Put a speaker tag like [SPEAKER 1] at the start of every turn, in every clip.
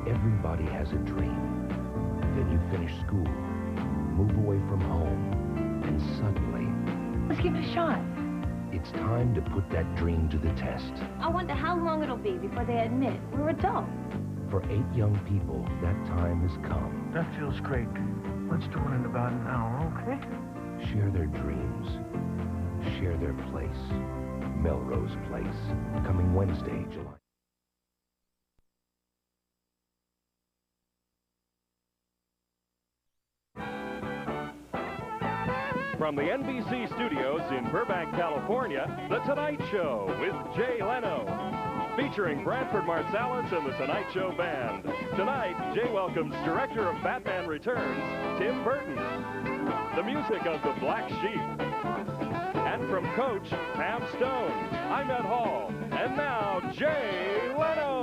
[SPEAKER 1] Everybody has a dream. Then you finish school, move away from home, and suddenly...
[SPEAKER 2] Let's give it a shot.
[SPEAKER 1] It's time to put that dream to the test.
[SPEAKER 2] I wonder how long it'll be before they admit we're adults.
[SPEAKER 1] For 8 young people, that time has come.
[SPEAKER 3] That feels great. Let's do it in about an hour, okay?
[SPEAKER 1] Share their dreams. Share their place. Melrose Place. Coming Wednesday, July.
[SPEAKER 4] From the NBC studios in Burbank, California, The Tonight Show with Jay Leno. Featuring Branford Marsalis and The Tonight Show Band. Tonight, Jay welcomes director of Batman Returns, Tim Burton. The music of The Black Sheep. And from Coach, Pam Stone, I'm Ed Hall. And now, Jay Leno.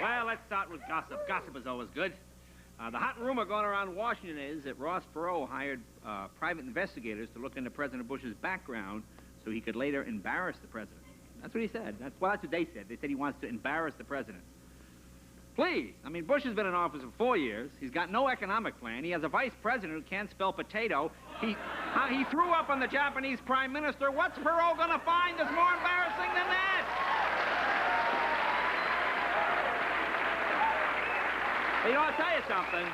[SPEAKER 5] Well, let's start with gossip. Gossip is always good. The hot rumor going around Washington is that Ross Perot hired private investigators to look into President Bush's background so he could later embarrass the president. That's what he said. That's what they said. They said he wants to embarrass the president. Please. I mean, Bush has been in office for 4 years. He's got no economic plan. He has a vice president who can't spell potato. He threw up on the Japanese prime minister. What's Perot going to find that's more embarrassing than that? You know, I'll tell you something.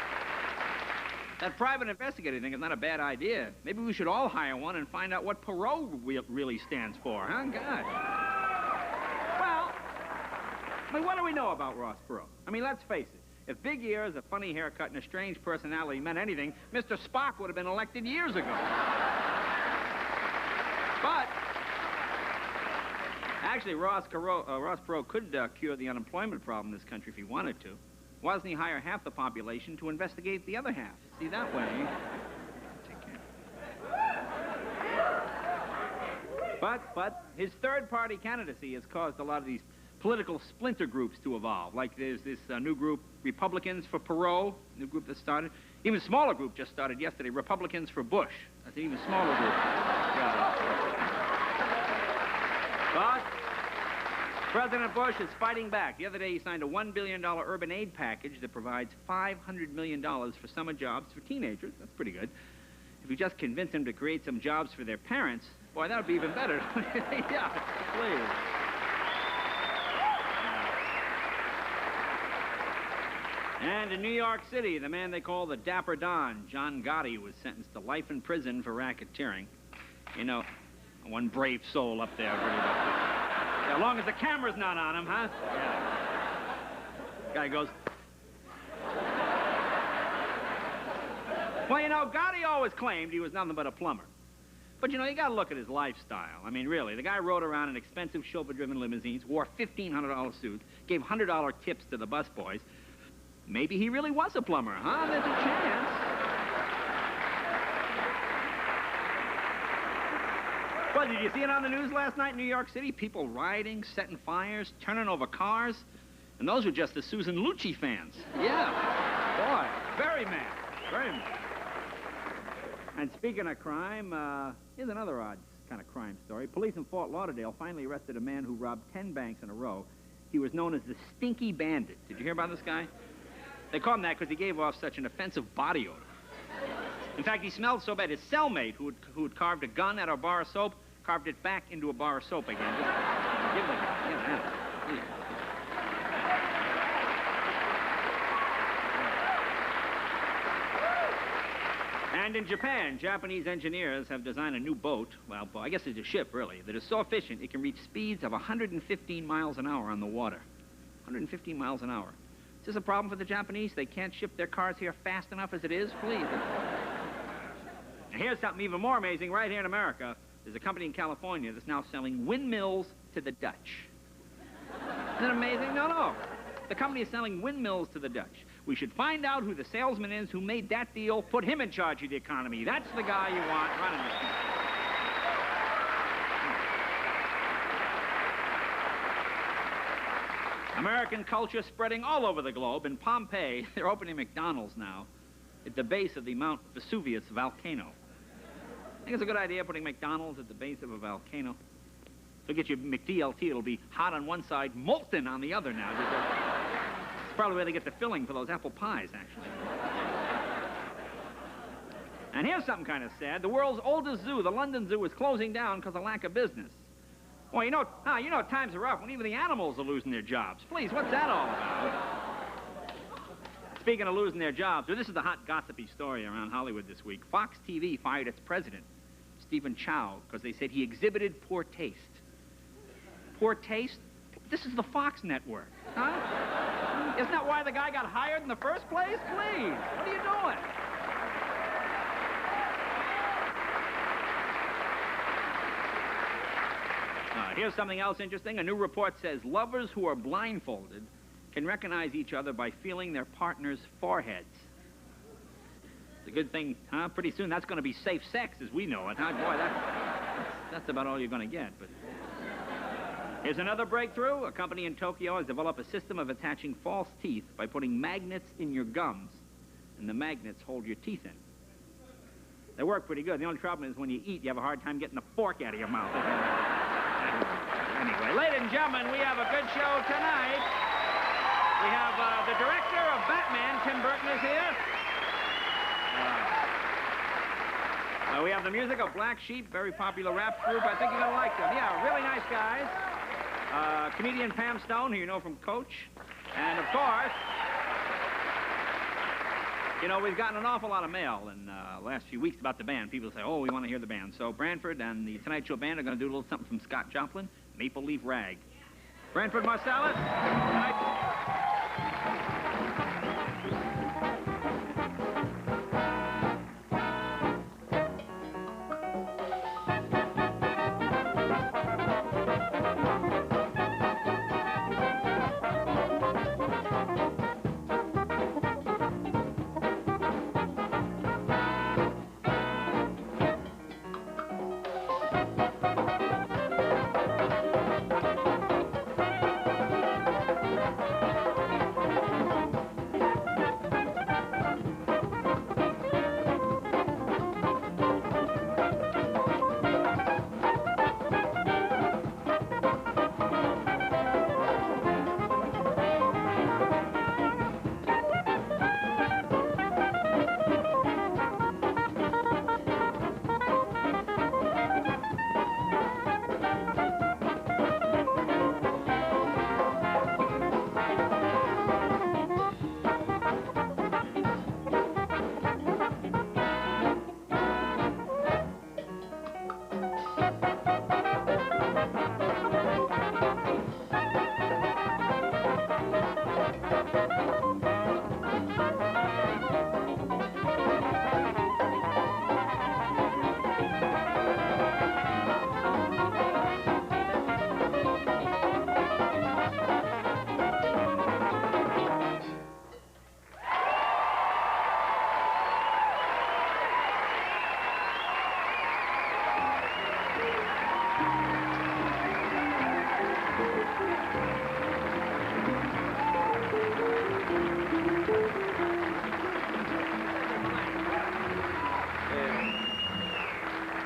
[SPEAKER 5] That private investigator thing is not a bad idea. Maybe we should all hire one and find out what Perot really stands for, huh? God. Well, I mean, what do we know about Ross Perot? I mean, let's face it. If big ears, a funny haircut, and a strange personality meant anything, Mr. Spock would have been elected years ago. But, actually, Ross Perot could cure the unemployment problem in this country if he wanted to. Why doesn't he hire half the population to investigate the other half? See, that way... Take care. But his third-party candidacy has caused a lot of these political splinter groups to evolve. Like there's this new group, Republicans for Perot, new group that started. Even a smaller group just started yesterday, Republicans for Bush. That's an even smaller group. But President Bush is fighting back. The other day he signed a $1 billion urban aid package that provides $500 million for summer jobs for teenagers. That's pretty good. If we just convince them to create some jobs for their parents, boy, that would be even better. Yeah, please. And in New York City, the man they call the Dapper Don, John Gotti, was sentenced to life in prison for racketeering. You know, one brave soul up there. Really as long as the camera's not on him, huh? Yeah. Guy goes... Well, you know, Gotti always claimed he was nothing but a plumber. But, you know, you gotta look at his lifestyle. I mean, really, the guy rode around in expensive chauffeur-driven limousines, wore $1,500 suits, gave $100 tips to the busboys. Maybe he really was a plumber, huh? There's a chance. Well, did you see it on the news last night in New York City? People rioting, setting fires, turning over cars. And those were just the Susan Lucci fans. Yeah. Boy, very mad. Very mad. And speaking of crime, here's another odd kind of crime story. Police in Fort Lauderdale finally arrested a man who robbed 10 banks in a row. He was known as the Stinky Bandit. Did you hear about this guy? They called him that because he gave off such an offensive body odor. In fact, he smelled so bad, his cellmate, who had carved a gun out of a bar of soap, carved it back into a bar of soap again. Just give it a go. Yeah. And in Japan, Japanese engineers have designed a new boat, well, I guess it's a ship, really, that is so efficient it can reach speeds of 115 miles an hour on the water. 115 miles an hour. Is this a problem for the Japanese? They can't ship their cars here fast enough as it is? Please. Now, here's something even more amazing right here in America. There's a company in California that's now selling windmills to the Dutch. Isn't that amazing? No, no. The company is selling windmills to the Dutch. We should find out who the salesman is who made that deal, put him in charge of the economy. That's the guy you want running this thing. American culture spreading all over the globe. In Pompeii, they're opening McDonald's now at the base of the Mount Vesuvius volcano. I think it's a good idea putting McDonald's at the base of a volcano. So get your McDLT, it'll be hot on one side, molten on the other now. It's probably where they get the filling for those apple pies, actually. And here's something kind of sad. The world's oldest zoo, the London Zoo, is closing down because of lack of business. Well, you know times are rough when even the animals are losing their jobs. Please, what's that all about? Speaking of losing their jobs, well, this is the hot gossipy story around Hollywood this week. Fox TV fired its president, Stephen Chow, because they said he exhibited poor taste. Poor taste? This is the Fox network, huh? Isn't that why the guy got hired in the first place? Please, what are you doing? Here's something else interesting. A new report says lovers who are blindfolded can recognize each other by feeling their partner's foreheads. It's a good thing, huh? Pretty soon that's going to be safe sex as we know it, huh? Boy, that's about all you're going to get. But here's another breakthrough. A company in Tokyo has developed a system of attaching false teeth by putting magnets in your gums, and the magnets hold your teeth in. They work pretty good. The only problem is when you eat, you have a hard time getting the fork out of your mouth. Anyway, ladies and gentlemen, we have a good show tonight. We have the director of Batman, Tim Burton, is here. We have the music of Black Sheep, very popular rap group. I think you're going to like them. Yeah, really nice guys. Comedian Pam Stone, who you know from Coach. And, of course, you know, we've gotten an awful lot of mail in the last few weeks about the band. People say, oh, we want to hear the band. So Branford and the Tonight Show band are going to do a little something from Scott Joplin, Maple Leaf Rag. Branford Marsalis, tonight.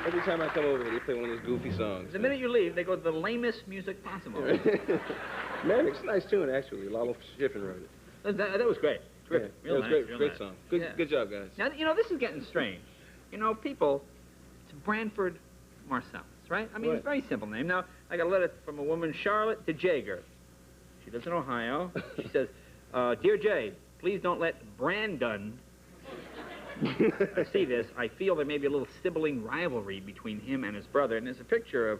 [SPEAKER 6] Every time I come over here, they play one of those goofy songs.
[SPEAKER 5] The minute you leave, they go to the lamest music possible.
[SPEAKER 6] Man, it's a nice tune, actually. Lalo Schifrin wrote it.
[SPEAKER 5] That was great. Terrific.
[SPEAKER 6] Yeah, that was great. Great song. Good job, guys.
[SPEAKER 5] Now, you know, this is getting strange. You know, people, it's Branford Marsalis, right? I mean,
[SPEAKER 6] Right.
[SPEAKER 5] It's a very simple name. Now, I got a letter from a woman, Charlotte DeJager. She lives in Ohio. She says, Dear Jay, please don't let Brandon see this. I feel there may be a little sibling rivalry between him and his brother. And there's a picture of,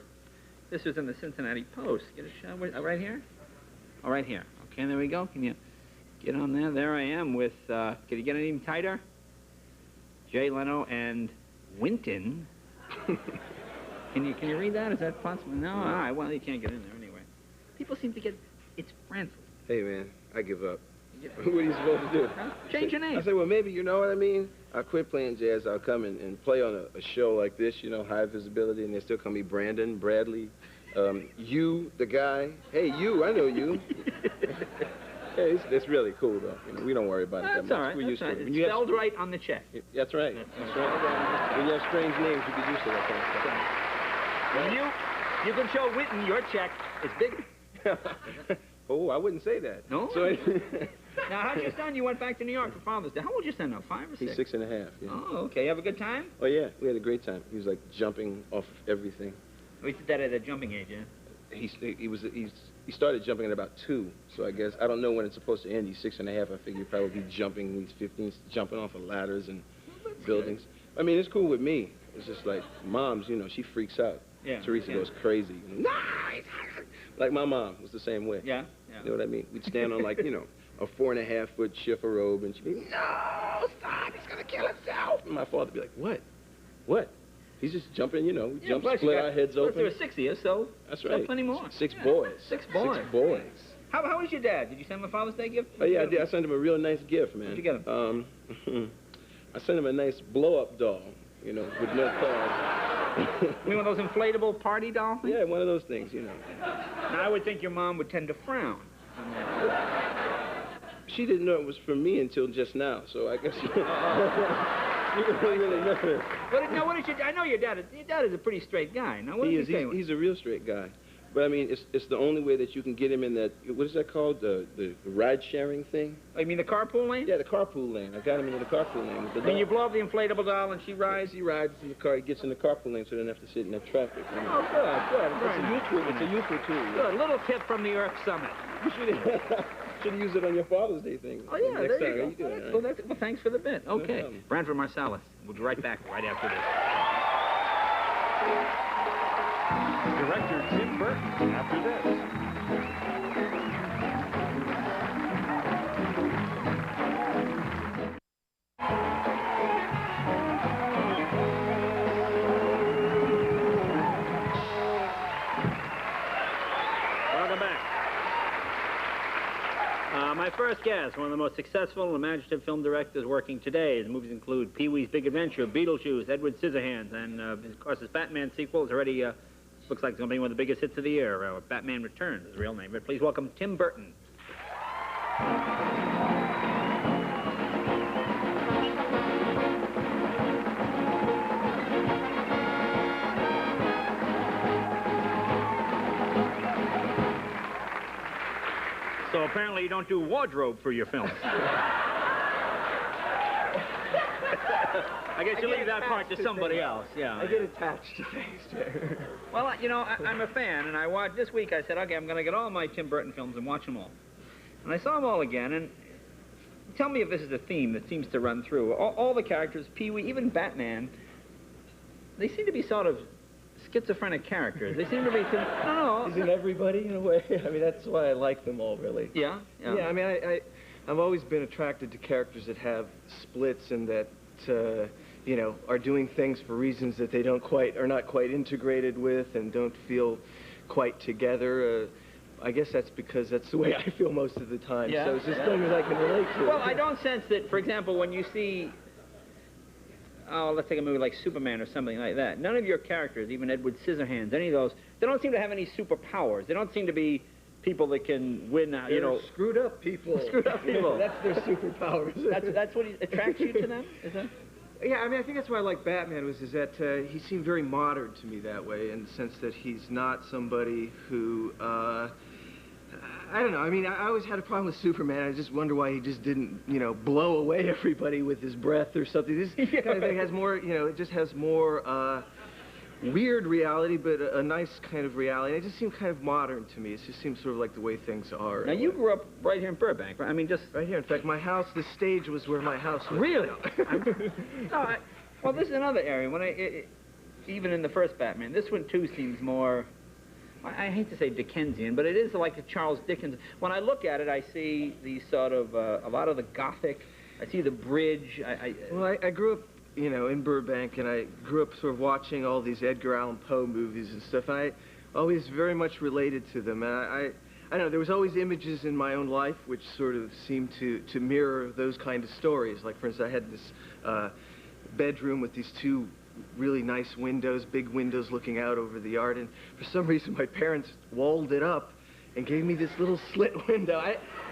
[SPEAKER 5] this was in the Cincinnati Post. Get a shot, right here? Oh, right here. Okay, there we go. Can you get on there? There I am with, can you get it even tighter? Jay Leno and Winton. Can you read that? Is that possible? No? All right, well, you can't get in there anyway. People seem to get It's Brantford.
[SPEAKER 6] Hey, man, I give up. What are you supposed to do?
[SPEAKER 5] Change your name.
[SPEAKER 6] I said, well, maybe, you know what I mean? I'll quit playing jazz. I'll come and play on a show like this, you know, high visibility, and they still call me Brandon, Bradley, you, the guy. Hey, you, I know you. Hey, it's really cool, though. You know, we don't worry about it that much.
[SPEAKER 5] That's all right.
[SPEAKER 6] We're used to it.
[SPEAKER 5] It's spelled right on the check.
[SPEAKER 6] That's right. That's right. When you have strange names, you get used to that kind of stuff.
[SPEAKER 5] When you can show Whitten your check is big.
[SPEAKER 6] Oh, I wouldn't say that.
[SPEAKER 5] No?
[SPEAKER 6] So,
[SPEAKER 5] Now, how's your son? You went back to New York for Father's Day. How old is your son now, 5 or 6?
[SPEAKER 6] he's 6.5, yeah.
[SPEAKER 5] Oh, okay. You have a good time?
[SPEAKER 6] Oh, yeah. We had a great time. He was, like, jumping off of everything.
[SPEAKER 5] We did that at a jumping age, yeah?
[SPEAKER 6] He started jumping at about 2, so I guess, I don't know when it's supposed to end. He's 6.5. I figure he'd probably be jumping when he's 15, jumping off of ladders and buildings. Good. I mean, it's cool with me. It's just like, Mom's, you know, she freaks out.
[SPEAKER 5] Yeah.
[SPEAKER 6] Teresa goes crazy. No! Like my mom was the same way.
[SPEAKER 5] Yeah?
[SPEAKER 6] You know what I mean? We'd stand on, like, you know, a 4.5-foot shiffer robe, and she'd be, no, stop, he's gonna kill himself. And my father'd be like, what? What? He's just jumping, you know, we jump, split our heads open.
[SPEAKER 5] There were 6 of you, so
[SPEAKER 6] that's right.
[SPEAKER 5] Plenty more.
[SPEAKER 6] 6 boys.
[SPEAKER 5] 6 boys.
[SPEAKER 6] 6 boys.
[SPEAKER 5] How was your dad? Did you send him a Father's Day gift?
[SPEAKER 6] Oh, yeah, I did. I sent him a real nice gift, man.
[SPEAKER 5] What'd you get him?
[SPEAKER 6] I sent him a nice blow-up doll, you know, with no card.
[SPEAKER 5] You mean one of those inflatable party doll things?
[SPEAKER 6] Yeah, one of those things, you know.
[SPEAKER 5] Now, I would think your mom would tend to frown.
[SPEAKER 6] She didn't know it was for me until just now, so I guess you don't really know.
[SPEAKER 5] But now, what is your? I know your dad is a pretty straight guy. Now, what does he say?
[SPEAKER 6] He's a real straight guy. But I mean, it's the only way that you can get him in that. What is that called? The ride-sharing thing?
[SPEAKER 5] Oh, you mean the carpool lane?
[SPEAKER 6] Yeah, the carpool lane. I got him into the carpool lane. With the
[SPEAKER 5] Then you blow up the inflatable doll and she rides.
[SPEAKER 6] He rides in the car. He gets in the carpool lane, so he doesn't have to sit in that traffic. You know?
[SPEAKER 5] Oh, good.
[SPEAKER 6] It's a useful tool.
[SPEAKER 5] Good. Little tip from the Earth Summit.
[SPEAKER 6] You should use it on your Father's Day thing.
[SPEAKER 5] Oh yeah,
[SPEAKER 6] next
[SPEAKER 5] there
[SPEAKER 6] time.
[SPEAKER 5] you go.
[SPEAKER 6] Do it,
[SPEAKER 5] Well, thanks for the bit. Okay,
[SPEAKER 6] No
[SPEAKER 5] Brantford Marsalis. We'll be right back right after this.
[SPEAKER 4] Director Tim Burton after this.
[SPEAKER 7] Welcome back. My first guest, one of the most successful and imaginative film directors working today. His movies include Pee-wee's Big Adventure, Beetlejuice, Edward Scissorhands, and of course his Batman sequel is already looks like it's going to be one of the biggest hits of the year. Batman Returns is the real name. But please welcome Tim Burton. So apparently you don't do wardrobe for your films. I guess you leave that part to somebody else. Yeah.
[SPEAKER 6] I get attached to things.
[SPEAKER 5] Well, you know, I'm a fan, and I watched this week. I said, okay, I'm going to get all my Tim Burton films and watch them all. And I saw them all again, and tell me if this is a theme that seems to run through. All the characters, Pee-wee, even Batman, they seem to be sort of schizophrenic characters. They seem to be... No.
[SPEAKER 6] Isn't everybody, in a way? I mean, that's why I like them all, really.
[SPEAKER 5] Yeah?
[SPEAKER 6] Yeah, I mean, I've always been attracted to characters that have splits and that, you know, are doing things for reasons that they are not quite integrated with and don't feel quite together. I guess that's because that's the way I feel most of the time.
[SPEAKER 5] Yeah.
[SPEAKER 6] So it's just things I can relate to.
[SPEAKER 5] Well, I don't sense that, for example, when you see... Oh, let's take a movie like Superman or something like that. None of your characters, even Edward Scissorhands, any of those, they don't seem to have any superpowers. They don't seem to be people that can win, you know...
[SPEAKER 6] screwed up people.
[SPEAKER 5] Screwed up people.
[SPEAKER 6] That's their superpowers.
[SPEAKER 5] That's what attracts you to them? Is that...
[SPEAKER 6] Yeah, I mean, I think that's why I like Batman, is that he seemed very modern to me that way, in the sense that he's not somebody who, I don't know, I mean, I always had a problem with Superman. I just wonder why he just didn't, you know, blow away everybody with his breath or something. This kind of thing has more, you know, it just has more weird reality, but a nice kind of reality. It just seemed kind of modern to me. It just seems sort of like the way things are.
[SPEAKER 5] Now, you grew up right here in Burbank, right? I mean, just...
[SPEAKER 6] Right here. In fact, my house, the stage was where my house was.
[SPEAKER 5] Really? Well, this is another area. When even in the first Batman, this one, too, seems more... I hate to say Dickensian, but it is like a Charles Dickens. When I look at it, I see these sort of, a lot of the Gothic. I see the bridge.
[SPEAKER 6] Well, I grew up, you know, in Burbank, and I grew up sort of watching all these Edgar Allan Poe movies and stuff, and I always very much related to them. And I I don't know, there was always images in my own life which sort of seemed to mirror those kind of stories. Like, for instance, I had this bedroom with these two really nice windows, big windows looking out over the yard, and for some reason my parents walled it up and gave me this little slit window.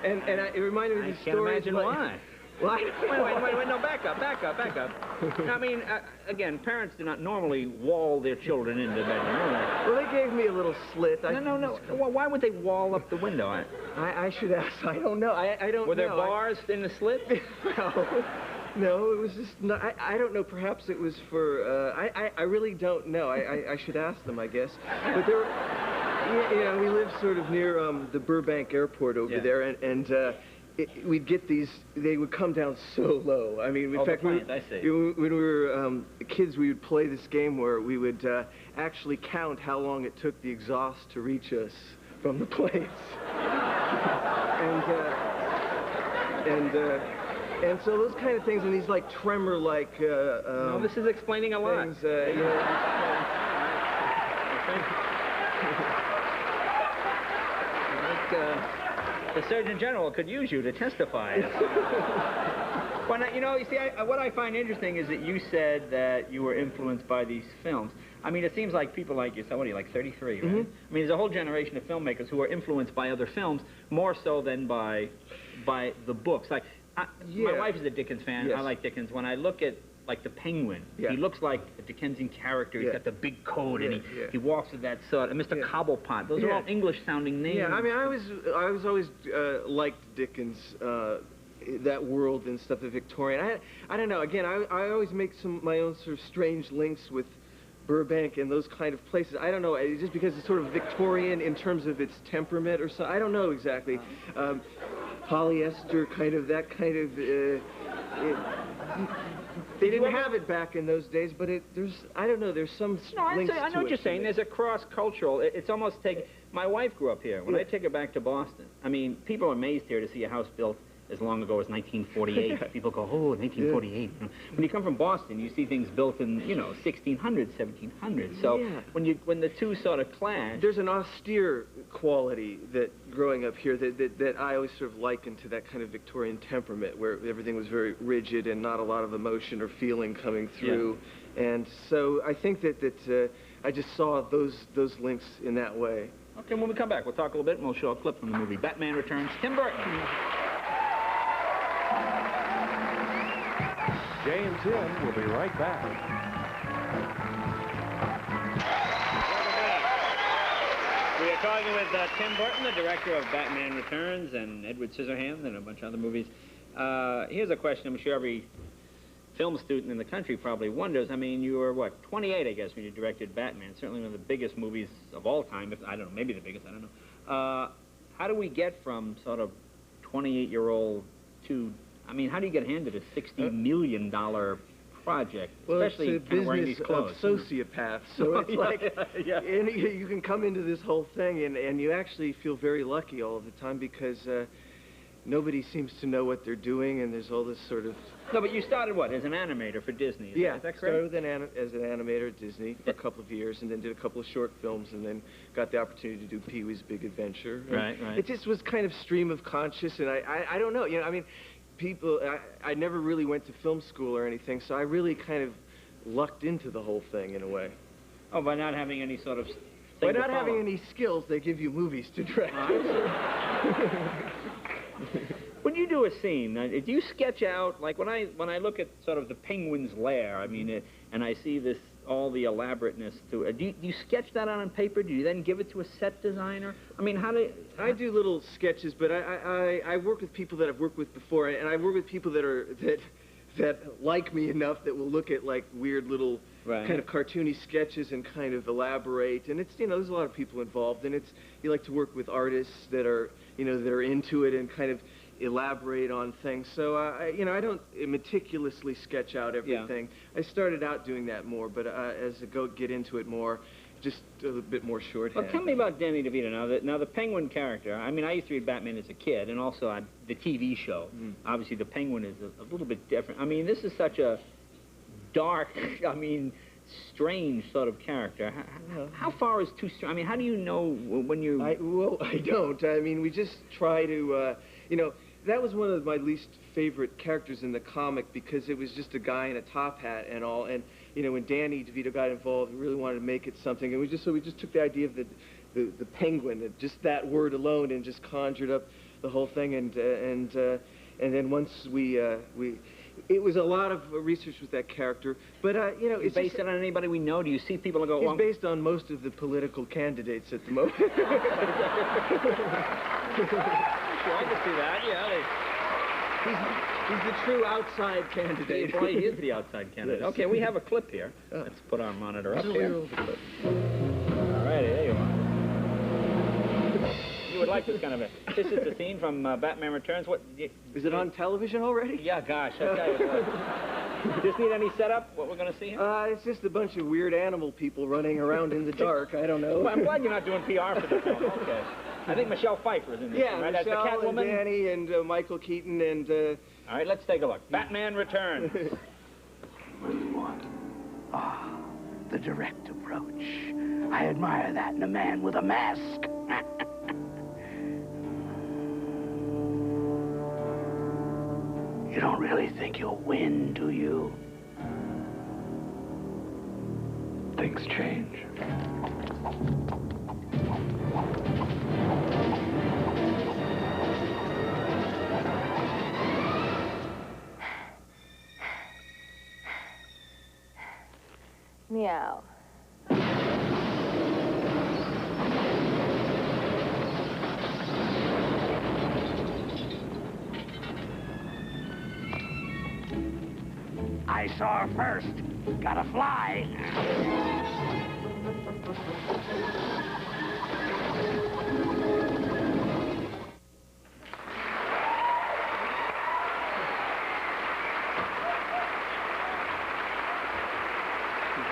[SPEAKER 6] It reminded me of these stories.
[SPEAKER 7] I can't imagine why.
[SPEAKER 6] Well,
[SPEAKER 7] Wait, no, back up. I mean, again, parents do not normally wall their children into the bedroom.
[SPEAKER 6] Well, they gave me a little slit.
[SPEAKER 7] No. Well, why would they wall up the window?
[SPEAKER 6] I should ask. I don't know. I don't know.
[SPEAKER 7] Were there bars in the slit?
[SPEAKER 6] No, it was just, I don't know, perhaps it was for, I really don't know. I should ask them, I guess. But there, you know, we live sort of near the Burbank Airport over there, and we'd get these, they would come down so low. I mean, in fact, when we were kids, we would play this game where we would actually count how long it took the exhaust to reach us from the planes. And so those kind of things, and these like tremor-like.
[SPEAKER 7] No, this is explaining a lot.
[SPEAKER 6] Things, you know,
[SPEAKER 7] the Surgeon General could use you to testify. Well, now, you know, you see, what I find interesting is that you said that you were influenced by these films. I mean, it seems like people like yourself, what are you, like 33, right? I mean, there's a whole generation of filmmakers who are influenced by other films more so than by the books. Like, my wife is a Dickens fan.
[SPEAKER 6] Yes.
[SPEAKER 7] I like Dickens. When I look at, like, the Penguin, he looks like a Dickensian character. He's got the big coat, and he walks with that sort. And Mr. Cobblepot. Those are all English-sounding names.
[SPEAKER 6] Yeah, I mean, I was always liked Dickens, that world and stuff, the Victorian. I don't know. Again, I always make my own sort of strange links with Burbank and those kind of places. I don't know, just because it's sort of Victorian in terms of its temperament or so. I don't know exactly. Polyester, kind of, that kind of... they didn't have it back in those days, but there's, I don't know, there's some links to it.
[SPEAKER 7] I know what you're saying. There's a cross-cultural. It's almost my wife grew up here. When I take her back to Boston, I mean, people are amazed here to see a house built as long ago as 1948. People go, oh, 1948. When you come from Boston, you see things built in, you know, 1600s, 1700s. So when the two sort of clash...
[SPEAKER 6] There's an austere quality that, growing up here, that I always sort of liken to that kind of Victorian temperament, where everything was very rigid and not a lot of emotion or feeling coming through. Yeah. And so I think that I just saw those links in that way.
[SPEAKER 7] Okay, when we come back, we'll talk a little bit, and we'll show a clip from the movie Batman Returns, Tim Burton.
[SPEAKER 4] Jay and Tim will be right back.
[SPEAKER 7] We are talking with Tim Burton, the director of Batman Returns and Edward Scissorhands and a bunch of other movies. Here's a question I'm sure every film student in the country probably wonders. I mean, you were, what, 28, I guess, when you directed Batman. Certainly one of the biggest movies of all time. I don't know, maybe the biggest, I don't know. How do we get from sort of 28-year-old to... I mean, how do you get handed a $60 million project, especially
[SPEAKER 6] it's a
[SPEAKER 7] kind of wearing these
[SPEAKER 6] business
[SPEAKER 7] clothes?
[SPEAKER 6] of sociopaths, so it's like, and you can come into this whole thing, and you actually feel very lucky all of the time, because nobody seems to know what they're doing, and there's all this sort of...
[SPEAKER 7] No, but you started, what, as an animator for Disney? Is that correct?
[SPEAKER 6] Started as an animator at Disney for a couple of years, and then did a couple of short films, and then got the opportunity to do Pee-wee's Big Adventure.
[SPEAKER 7] Right.
[SPEAKER 6] It just was kind of stream of conscious, and I don't know, you know, I mean... I never really went to film school or anything, so I really kind of lucked into the whole thing in a way.
[SPEAKER 7] Oh, by not having any sort of thing
[SPEAKER 6] By not having any skills, they give you movies to direct.
[SPEAKER 7] When you do a scene, do you sketch out, like when I look at sort of the Penguin's lair, I mean, and I see this, all the elaborateness to it, do you sketch that out on paper? Do you then give it to a set designer? I mean,
[SPEAKER 6] I do little sketches, but I work with people that I've worked with before, and I work with people that like me enough that will look at like weird little kind of cartoony sketches and kind of elaborate. And it's, you know, there's a lot of people involved, and you like to work with artists that are, you know, that are into it and kind of elaborate on things. So, you know, I don't meticulously sketch out everything. Yeah. I started out doing that more, but as I get into it more, just a little bit more shorthand.
[SPEAKER 7] Well, tell me about Danny DeVito. Now the Penguin character, I mean, I used to read Batman as a kid, and also on the TV show. Obviously, the Penguin is a little bit different. I mean, this is such a dark, I mean, strange sort of character. How far is too strange? I mean, how do you know when you...
[SPEAKER 6] Well, I don't. I mean, we just try to, you know, that was one of my least favorite characters in the comic because it was just a guy in a top hat and all. And, you know, when Danny DeVito got involved, we really wanted to make it something. And we just took the idea of the penguin, just that word alone, and just conjured up the whole thing. And then once it was a lot of research with that character, but you know,
[SPEAKER 7] it's based it on anybody we know. Do you see people go?
[SPEAKER 6] It's based on most of the political candidates at the moment.
[SPEAKER 7] Sure, I can see that. Yeah,
[SPEAKER 6] he's the true outside candidate.
[SPEAKER 7] Boy, he is the outside candidate. Yes. Okay, we have a clip here. Let's put our monitor up here. All righty, there you are. You would like this kind of this is the scene from Batman Returns. What
[SPEAKER 6] is it on television already?
[SPEAKER 7] Yeah, gosh, I tell you. Just need any setup? What we're going to see here?
[SPEAKER 6] It's just a bunch of weird animal people running around in the dark. I don't know.
[SPEAKER 7] Well, I'm glad you're not doing PR for this film. Okay. I think Michelle Pfeiffer is in this.
[SPEAKER 6] Yeah,
[SPEAKER 7] right?
[SPEAKER 6] Michelle
[SPEAKER 7] That's the Catwoman.
[SPEAKER 6] And Danny and Michael Keaton and.
[SPEAKER 7] All right, let's take a look. Batman Returns.
[SPEAKER 8] What do you want? Ah, the direct approach. I admire that in a man with a mask. You don't really think you'll win, do you? Things change.
[SPEAKER 2] Meow.
[SPEAKER 8] I saw her first. Gotta fly.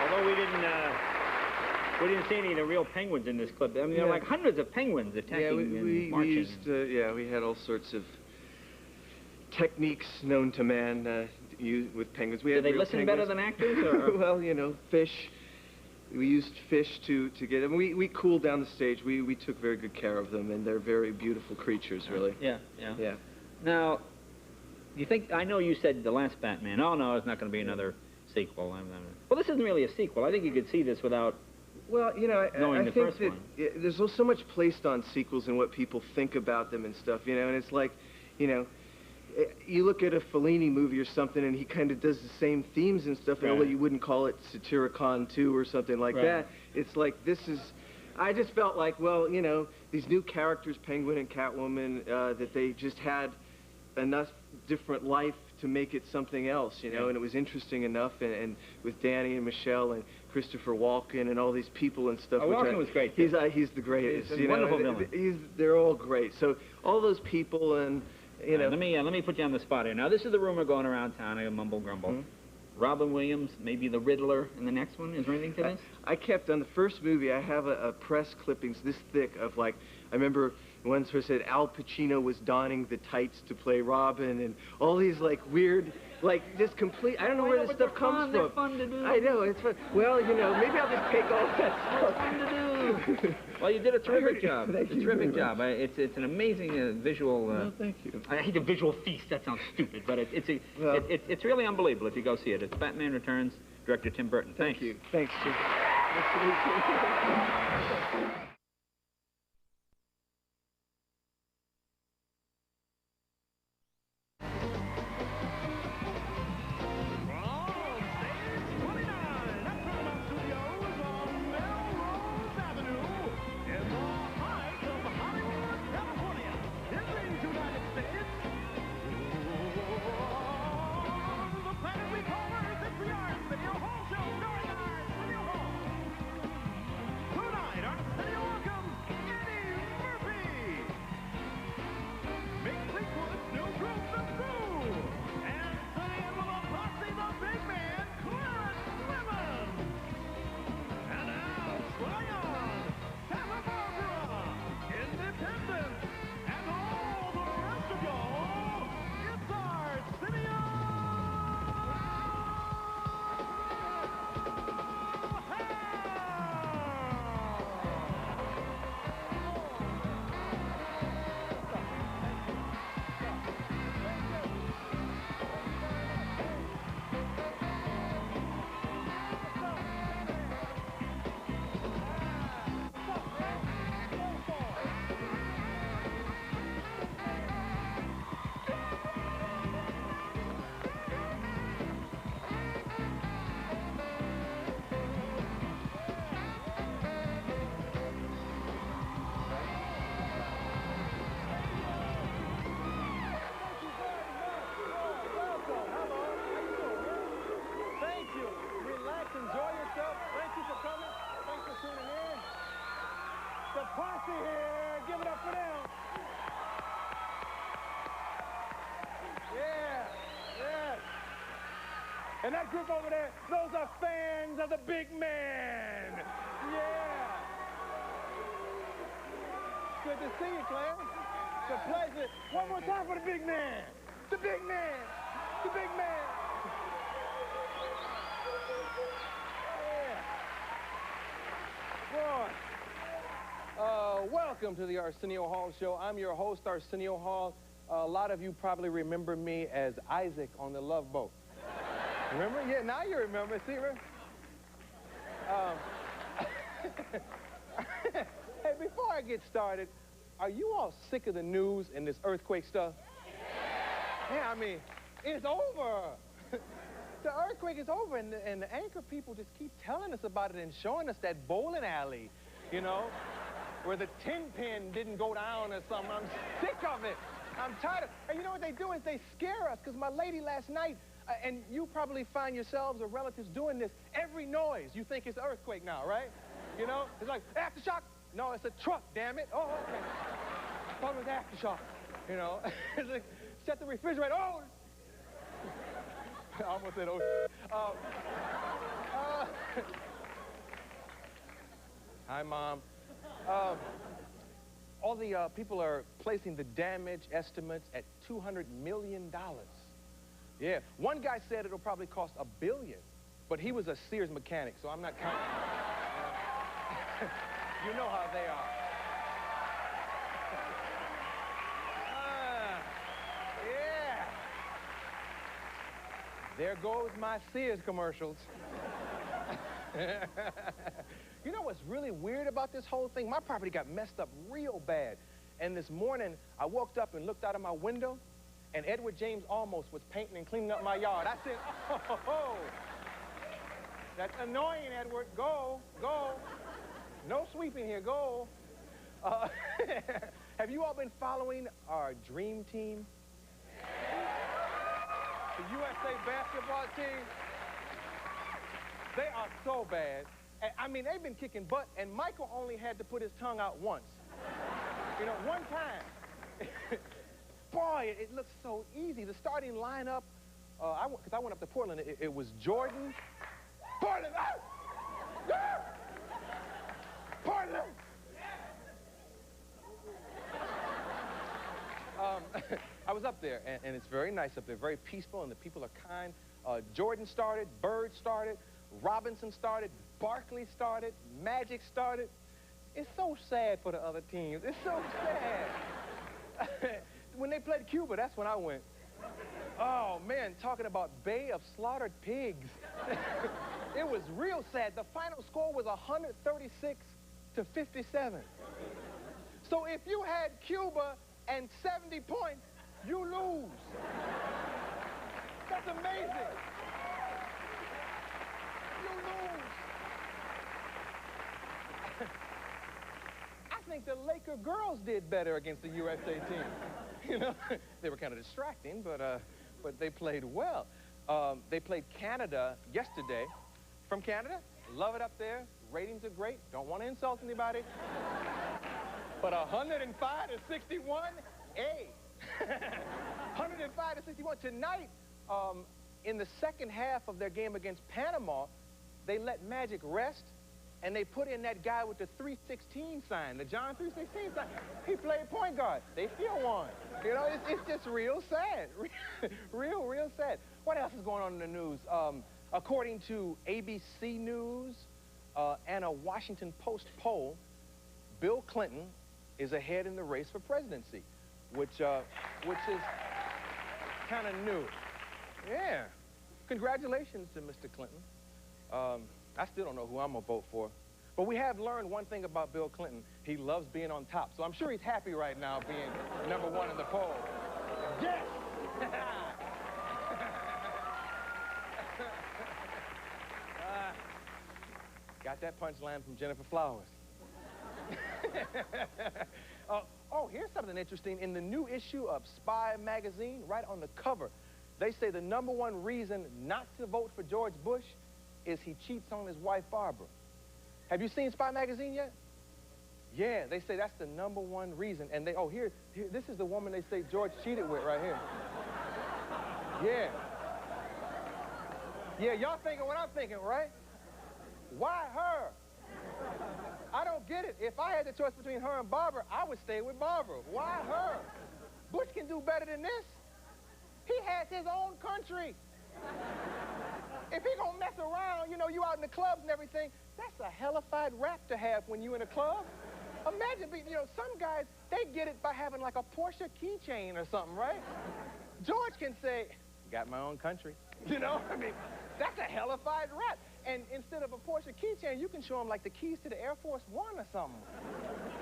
[SPEAKER 7] Although we didn't see any of the real penguins in this clip. I mean, there are like hundreds of penguins attacking and marching.
[SPEAKER 6] We had all sorts of techniques known to man with penguins.
[SPEAKER 7] Do they listen better than actors? Or?
[SPEAKER 6] Well, you know, fish. We used fish to get them. We cooled down the stage. We took very good care of them, and they're very beautiful creatures, really.
[SPEAKER 7] Yeah. Now, you think, I know you said the last Batman. Oh, no, it's not going to be another sequel. Well, this isn't really a sequel. I think you could see this without
[SPEAKER 6] knowing
[SPEAKER 7] the
[SPEAKER 6] think
[SPEAKER 7] first
[SPEAKER 6] that
[SPEAKER 7] one.
[SPEAKER 6] There's so much placed on sequels and what people think about them and stuff, you know, and it's like, you know, you look at a Fellini movie or something, and he kind of does the same themes and stuff, and although you wouldn't call it Satyricon 2 or something like that, it's like this is... I just felt like, well, you know, these new characters, Penguin and Catwoman, that they just had enough different life to make it something else, you know, and it was interesting enough, and with Danny and Michelle and Christopher Walken and all these people and stuff.
[SPEAKER 7] Walken was great.
[SPEAKER 6] He's the greatest.
[SPEAKER 7] He's a wonderful villain.
[SPEAKER 6] They're all great. So all those people and... You know.
[SPEAKER 7] Let me put you on the spot here. Now, this is the rumor going around town. I mumble grumble. Mm-hmm. Robin Williams, maybe the Riddler in the next one. Is there anything to this?
[SPEAKER 6] I kept on the first movie. I have a press clippings this thick of like I remember once where it said Al Pacino was donning the tights to play Robin and all these like weird. Like, just complete... I don't know where this stuff comes from.
[SPEAKER 7] They're fun to do.
[SPEAKER 6] I know, it's fun. Well, you know, maybe I'll just take all that stuff.
[SPEAKER 7] Fun to do. Well, you did a terrific job.
[SPEAKER 6] Thank you.
[SPEAKER 7] Terrific job. It's an amazing visual...
[SPEAKER 6] Well, thank you.
[SPEAKER 7] I hate a visual feast. That sounds stupid, but it's really unbelievable if you go see it. It's Batman Returns, director Tim Burton.
[SPEAKER 6] Thank you. Thanks, Jim. Nice to meet you.
[SPEAKER 9] Arsenio And that group over there, those are fans of the big man. Yeah. Good to see you, Claire. It's a pleasure. One more time for the big man. The big man. The big man. Yeah. Boy. Welcome to the Arsenio Hall Show. I'm your host, Arsenio Hall. A lot of you probably remember me as Isaac on the Love Boat. Remember? Yeah, now you remember. See, remember? Hey, before I get started, are you all sick of the news and this earthquake stuff? Yeah, I mean, it's over. The earthquake is over, and the anchor people just keep telling us about it and showing us that bowling alley, you know, where the tin pin didn't go down or something. I'm sick of it. I'm tired of it. And you know what they do is they scare us, because my lady last night, and you probably find yourselves or relatives doing this, every noise, you think it's an earthquake now, right? You know, it's like, aftershock. No, it's a truck, damn it. Oh, okay. Thought it was aftershock, you know. It's like, shut the refrigerator. Oh! I almost said, oh. Hi, Mom. All the people are placing the damage estimates at $200 million. Yeah, one guy said it'll probably cost $1 billion, but he was a Sears mechanic, so I'm not counting. You know how they are. Yeah. There goes my Sears commercials. You know what's really weird about this whole thing? My property got messed up real bad. And this morning, I woke up and looked out of my window, and Edward James Olmos was painting and cleaning up my yard. I said, oh, that's annoying, Edward. Go, go. No sweeping here, go. Have you all been following our dream team? The USA basketball team? They are so bad. I mean, they've been kicking butt, and Michael only had to put his tongue out once. You know, one time. Boy, it looks so easy. The starting lineup, because I went up to Portland, it was Jordan. Portland! Ah! Ah! Portland! I was up there, and it's very nice up there, very peaceful, and the people are kind. Jordan started, Bird started, Robinson started, Barkley started, Magic started. It's so sad for the other teams. It's so sad. When they played Cuba, that's when I went. Oh, man, talking about Bay of Slaughtered Pigs. It was real sad. The final score was 136-57. So if you had Cuba and 70 points, you lose. That's amazing. You lose. I think the Laker girls did better against the USA team. You know, they were kind of distracting, but they played well. They played Canada yesterday. From Canada, love it up there. Ratings are great. Don't want to insult anybody. But 105-61, hey. 105-61 tonight. In the second half of their game against Panama, they let Magic rest, and they put in that guy with the 316 sign, the John 316 sign. He played point guard. They still won. You know, it's just real sad. Real sad. What else is going on in the news? According to ABC News and a Washington Post poll, Bill Clinton is ahead in the race for presidency, which is kind of new. Yeah. Congratulations to Mr. Clinton. I still don't know who I'm going to vote for. But we have learned one thing about Bill Clinton. He loves being on top. So I'm sure he's happy right now being #1 in the poll. Yes! Got that punchline from Jennifer Flowers. Oh, here's something interesting. In the new issue of Spy magazine, right on the cover, they say the #1 reason not to vote for George Bush is he cheats on his wife, Barbara. Have you seen Spy magazine yet? Yeah, they say that's the #1 reason. And here, this is the woman they say George cheated with right here. Yeah. Yeah, y'all thinking what I'm thinking, right? Why her? I don't get it. If I had the choice between her and Barbara, I would stay with Barbara. Why her? Bush can do better than this. He has his own country. If he gonna mess around, you know, you out in the clubs and everything, that's a hellified rap to have when you in a club. Imagine, you know, some guys, they get it by having like a Porsche keychain or something, right? George can say, got my own country. You know, I mean, that's a hellified rap. And instead of a Porsche keychain, you can show him like the keys to the Air Force One or something.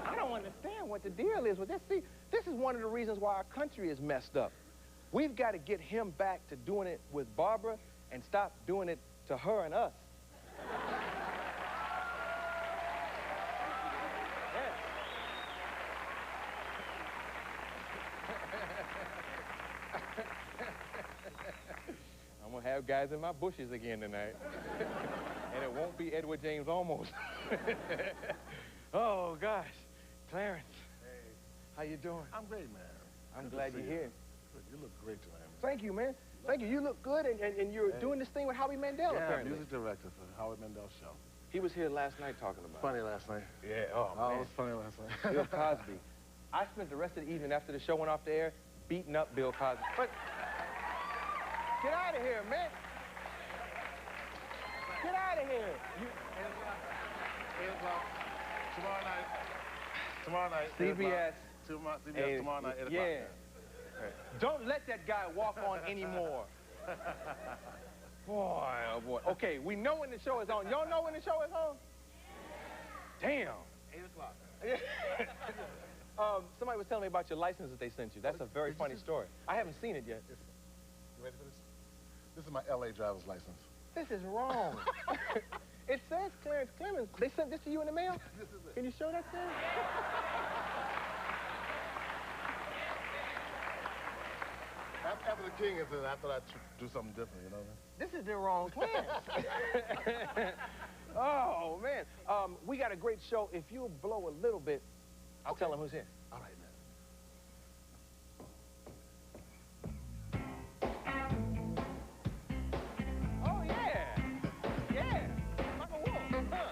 [SPEAKER 9] I don't understand what the deal is with this. See, this is one of the reasons why our country is messed up. We've got to get him back to doing it with Barbara and stop doing it to her and us. I'm gonna have guys in my bushes again tonight. And it won't be Edward James Olmos. Oh, gosh. Clarence.
[SPEAKER 10] Hey.
[SPEAKER 9] How you doing?
[SPEAKER 10] I'm great, man.
[SPEAKER 9] I'm glad you're here.
[SPEAKER 10] You look great, man.
[SPEAKER 9] Thank you, man. Thank you. You look good, and you're doing this thing with Howie Mandel, apparently.
[SPEAKER 10] Music director for the Howard Mandel Show.
[SPEAKER 9] He was here last night talking about
[SPEAKER 10] Funny last night.
[SPEAKER 9] Yeah, oh, man.
[SPEAKER 10] It was funny last night.
[SPEAKER 9] Bill Cosby. I spent the rest of the evening after the show went off the air beating up Bill Cosby. But get out of here, man. Get out of here.
[SPEAKER 10] 8 o'clock. Tomorrow night.
[SPEAKER 9] CBS.
[SPEAKER 10] CBS tomorrow night, 8 o'clock.
[SPEAKER 9] Yeah. Don't let that guy walk on anymore. Boy, oh boy. Okay, we know when the show is on. Y'all know when the show is on? Damn.
[SPEAKER 10] 8 o'clock.
[SPEAKER 9] Somebody was telling me about your license that they sent you. That's a very funny story. I haven't seen it yet.
[SPEAKER 10] You ready for this? This is my LA driver's license.
[SPEAKER 9] This is wrong. It says Clarence Clemens. They sent this to you in the mail?
[SPEAKER 10] This is it.
[SPEAKER 9] Can you show that to me?
[SPEAKER 10] After the king is in, I thought I'd do something different, you know what I mean?
[SPEAKER 9] This is the wrong Clarence. Oh, man. We got a great show. If you'll blow a little bit, I'll tell them who's here.
[SPEAKER 10] All right, man.
[SPEAKER 9] Oh, yeah. Yeah. Mama Wolf. Huh.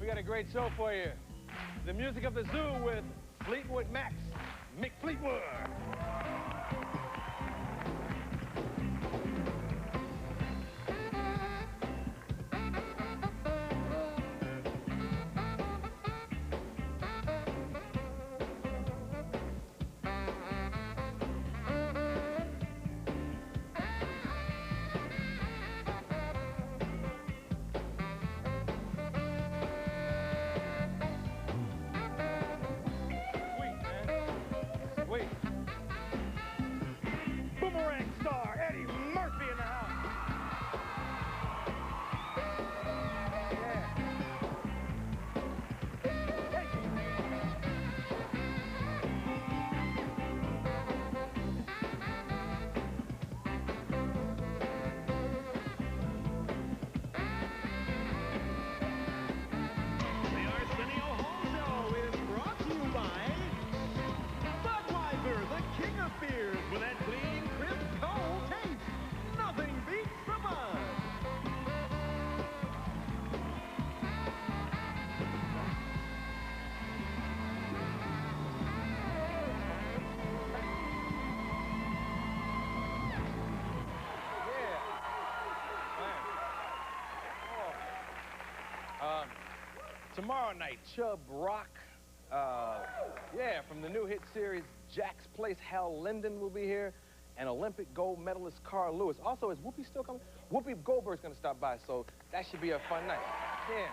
[SPEAKER 9] A great show for you. The music of the zoo with Fleetwood Mac's Mick Fleetwood. Tomorrow night, Chubb Rock, yeah, from the new hit series, Jack's Place, Hal Linden will be here, and Olympic gold medalist Carl Lewis. Also, is Whoopi still coming? Whoopi Goldberg's gonna stop by, so that should be a fun night. Yeah.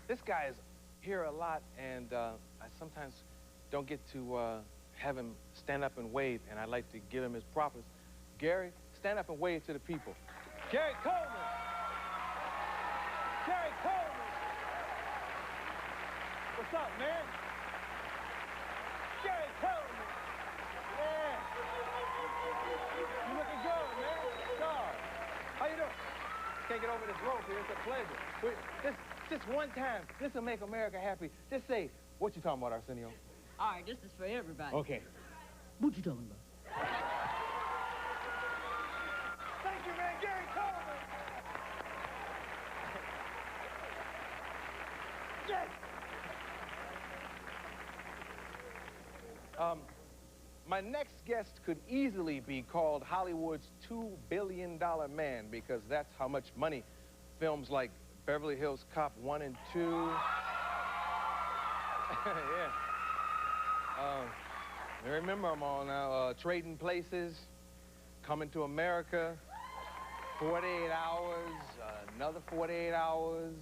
[SPEAKER 9] This guy is here a lot, and I sometimes don't get to have him stand up and wave, and I'd like to give him his props. Gary, stand up and wave to the people. Gary Coleman! Gary Coleman! What's up, man? Gary Coleman! Yeah! You looking good, man. God. How you doing? Can't get over this rope here. It's a pleasure. Just one time. This will make America happy. Just say, what you talking about, Arsenio?
[SPEAKER 11] All right, this is for everybody.
[SPEAKER 9] Okay.
[SPEAKER 11] What you talking about?
[SPEAKER 9] Thank you, man. Gary Coleman! Yes! My next guest could easily be called Hollywood's $2 billion man, because that's how much money films like Beverly Hills Cop 1 and 2. Yeah. I remember them all now. Trading Places, Coming to America, 48 Hours, another 48 Hours.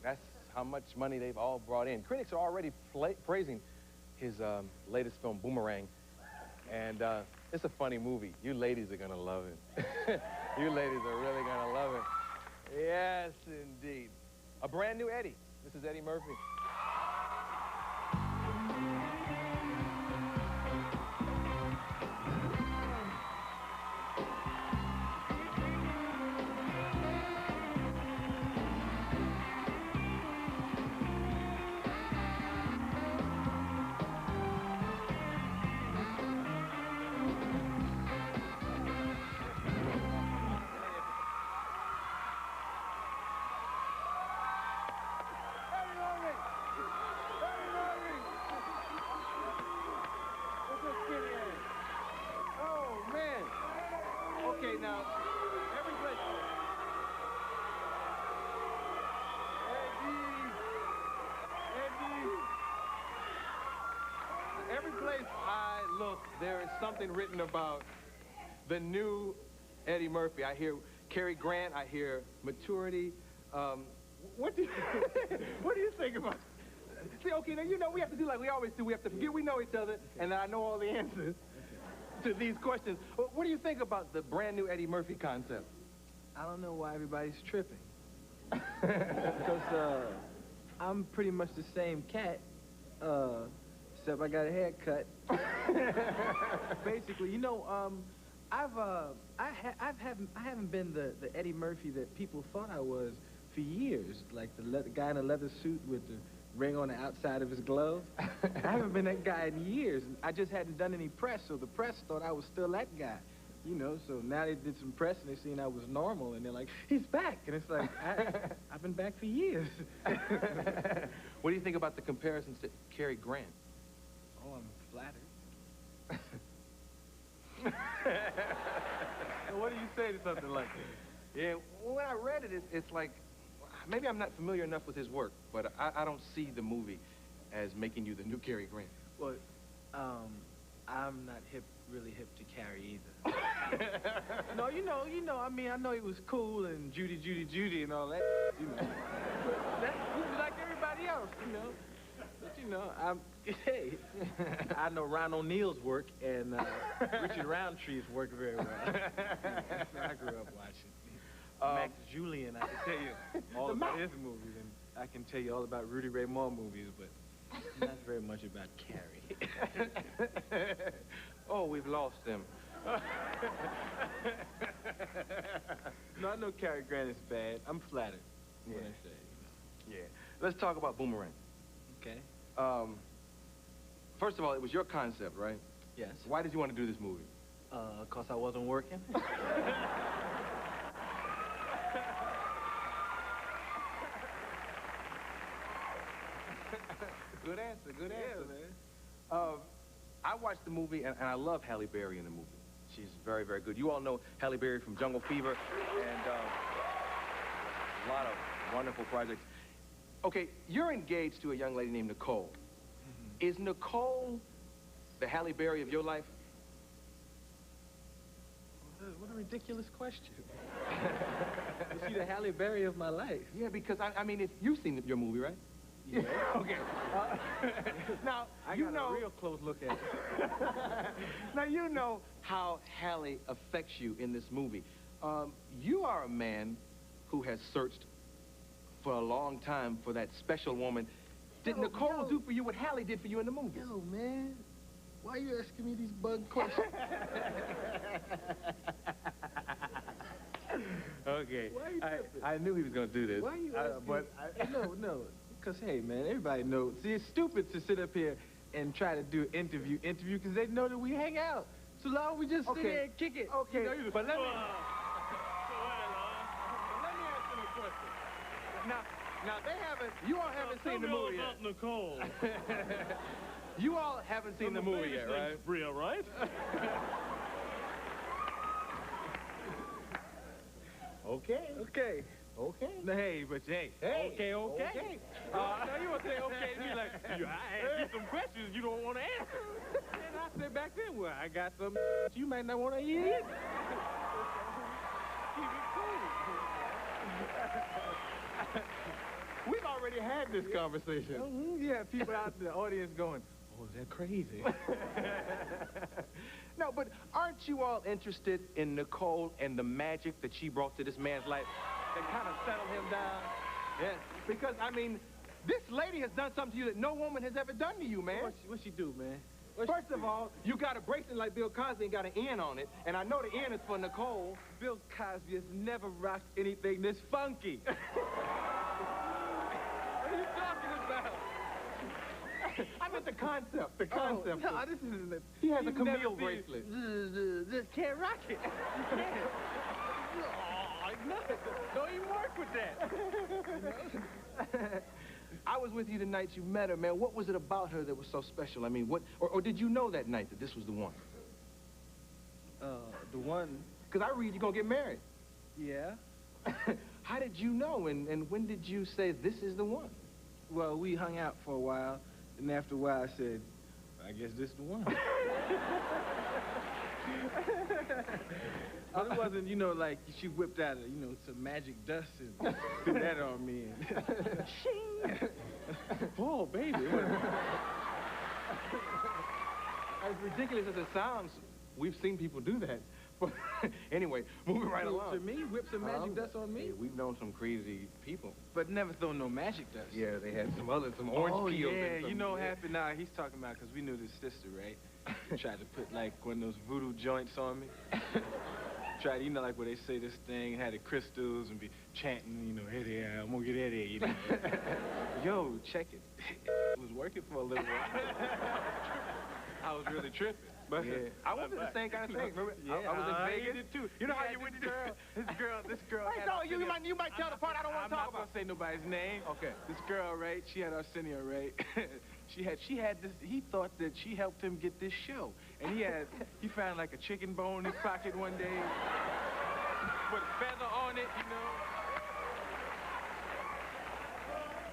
[SPEAKER 9] That's how much money they've all brought in. Critics are already praising his latest film, Boomerang. And it's a funny movie. You ladies are gonna love it. You ladies are really gonna love it. Yes, indeed. A brand new Eddie. This is Eddie Murphy. Okay, now, every place... Eddie! Every place I look, there is something written about the new Eddie Murphy. I hear Cary Grant, I hear maturity. What do you think about... See, okay, now, you know, we have to do like we always do. We have to forget we know each other, and I know all the answers to these questions. What do you think about the brand new Eddie Murphy concept?
[SPEAKER 6] I don't know why everybody's tripping. Because I'm pretty much the same cat, except I got a haircut. Basically, you know, I haven't been the Eddie Murphy that people thought I was for years. Like the guy in a leather suit with the ring on the outside of his glove. I haven't been that guy in years. I just hadn't done any press, so the press thought I was still that guy. You know, so now they did some press and they seen I was normal, and they're like, he's back. And it's like, I've been back for years.
[SPEAKER 9] What do you think about the comparisons to Cary Grant?
[SPEAKER 6] Oh, I'm flattered.
[SPEAKER 9] So what do you say to something like that? Yeah, when I read it, it's like, maybe I'm not familiar enough with his work, but I don't see the movie as making you the new Cary Grant.
[SPEAKER 6] Well, I'm not really hip to Cary either. No, you know, I mean, I know he was cool and Judy and all that, you know. He was like everybody else, you know. But, you know, hey, I know Ron O'Neill's work and Richard Roundtree's work very well. That's what I grew up watching. Max Julian, I can tell you all about his movies, and I can tell you all about Rudy Ray Moore movies, but not very much about Cary.
[SPEAKER 9] Oh, we've lost him.
[SPEAKER 6] No, I know Cary Grant is bad. I'm flattered when I say, you know.
[SPEAKER 9] Yeah. Let's talk about Boomerang.
[SPEAKER 6] Okay.
[SPEAKER 9] First of all, it was your concept, right?
[SPEAKER 6] Yes.
[SPEAKER 9] Why did you want to do this movie?
[SPEAKER 6] 'Cause I wasn't working.
[SPEAKER 9] Good answer, good answer, man. I watched the movie, and I love Halle Berry in the movie. She's very, very good. You all know Halle Berry from Jungle Fever, and a lot of wonderful projects. Okay, you're engaged to a young lady named Nicole. Mm-hmm. Is Nicole the Halle Berry of your life?
[SPEAKER 6] What a ridiculous question. Is she the Halle Berry of my life?
[SPEAKER 9] Yeah, because, I mean, you've seen your movie, right? Yeah. Okay. Now,
[SPEAKER 3] I
[SPEAKER 9] you
[SPEAKER 3] got
[SPEAKER 9] know...
[SPEAKER 3] a real close look at it.
[SPEAKER 9] Now, you know how Hallie affects you in this movie. You are a man who has searched for a long time for that special woman. Did Nicole do for you what Hallie did for you in the movie?
[SPEAKER 3] Yo, man, why are you asking me these bug questions?
[SPEAKER 9] Okay.
[SPEAKER 3] Why you tripping?
[SPEAKER 9] I knew he was going to do this.
[SPEAKER 3] Why are you asking? No. Because, hey, man, everybody knows. See, it's stupid to sit up here and try to do an interview, because they know that we hang out. So long we just sit there and kick it.
[SPEAKER 9] Okay,
[SPEAKER 3] You know,
[SPEAKER 9] but let me... Let me ask you a question. Now, you all haven't seen the movie yet.
[SPEAKER 4] Nicole.
[SPEAKER 9] You all haven't seen the movie yet, right?
[SPEAKER 4] Real, right?
[SPEAKER 9] Okay.
[SPEAKER 3] No, hey, but hey.
[SPEAKER 9] Okay.
[SPEAKER 3] Now you want to say okay and be like, I asked you some questions you don't want to answer. And I said back then, well, I got some you might not want to hear it. Keep it cool.
[SPEAKER 9] We've already had this conversation.
[SPEAKER 3] Yeah, people out in the audience going, oh, is that crazy?
[SPEAKER 9] No, but aren't you all interested in Nicole and the magic that she brought to this man's life that kind of settled him down? Yes. Because, I mean, this lady has done something to you that no woman has ever done to you, man.
[SPEAKER 3] What she do, man?
[SPEAKER 9] First of all, you got a bracelet like Bill Cosby and got an N on it, and I know the N is for Nicole.
[SPEAKER 3] Bill Cosby has never rocked anything this funky. What are you talking about?
[SPEAKER 9] I meant the concept. The concept.
[SPEAKER 3] No, this isn't it.
[SPEAKER 9] He has a Camille bracelet.
[SPEAKER 3] Just can't rock it. You can't. Oh, no, don't even work with that.
[SPEAKER 9] I was with you the night you met her, man. What was it about her that was so special? I mean, what, or did you know that night that this was the one?
[SPEAKER 3] The one?
[SPEAKER 9] Because I read you're going to get married.
[SPEAKER 3] Yeah.
[SPEAKER 9] How did you know, and when did you say this is the one?
[SPEAKER 3] Well, we hung out for a while, and after a while I said, I guess this is the one. But it wasn't, you know, like she whipped out, some magic dust and threw that on me. And shing! Oh, baby.
[SPEAKER 9] As ridiculous as it sounds, we've seen people do that. But anyway, moving right along.
[SPEAKER 3] To me, whip some magic dust on me?
[SPEAKER 9] Hey, we've known some crazy people.
[SPEAKER 3] But never thrown no magic dust.
[SPEAKER 9] Yeah, they had some orange peels.
[SPEAKER 3] Yeah, you know what happened? Nah, he's talking about, because we knew this sister, right? Tried to put, like, one of those voodoo joints on me. Tried, like where they say this thing, had the crystals and be chanting, here they are, I'm gonna get out of here, Yo, check it. It was working for a little while. I was really tripping. But
[SPEAKER 9] yeah. I went through the same kind of thing. Remember?
[SPEAKER 3] Yeah,
[SPEAKER 9] I was in Vegas.
[SPEAKER 3] did too.
[SPEAKER 9] You know how you went to
[SPEAKER 3] This girl.
[SPEAKER 9] Wait, no, you might tell the part I don't want to talk about.
[SPEAKER 3] I'm not gonna say nobody's name.
[SPEAKER 9] Okay.
[SPEAKER 3] This girl, right? She had Arsenio, right? She had this. He thought that she helped him get this show, and he found like a chicken bone in his pocket one day, with a feather on it,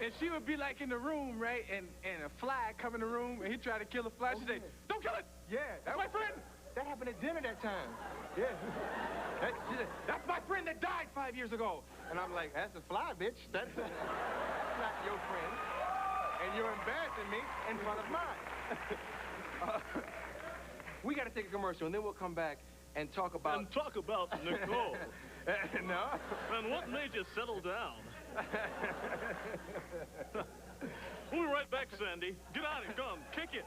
[SPEAKER 3] And she would be like in the room, right? And a fly come in the room, and he tried to kill a fly. She said, "Don't kill it."
[SPEAKER 9] Yeah,
[SPEAKER 3] That's my friend.
[SPEAKER 9] That happened at dinner that time. Yeah. That's my friend that died 5 years ago. And I'm like, that's a fly, bitch. That's not your friend. And you're embarrassing me in front of mine. We got to take a commercial, and then we'll come back and talk about...
[SPEAKER 4] And talk about Nicole.
[SPEAKER 9] No.
[SPEAKER 4] And what made you settle down? We'll be right back, Sandy. Get out of here. Come, kick it.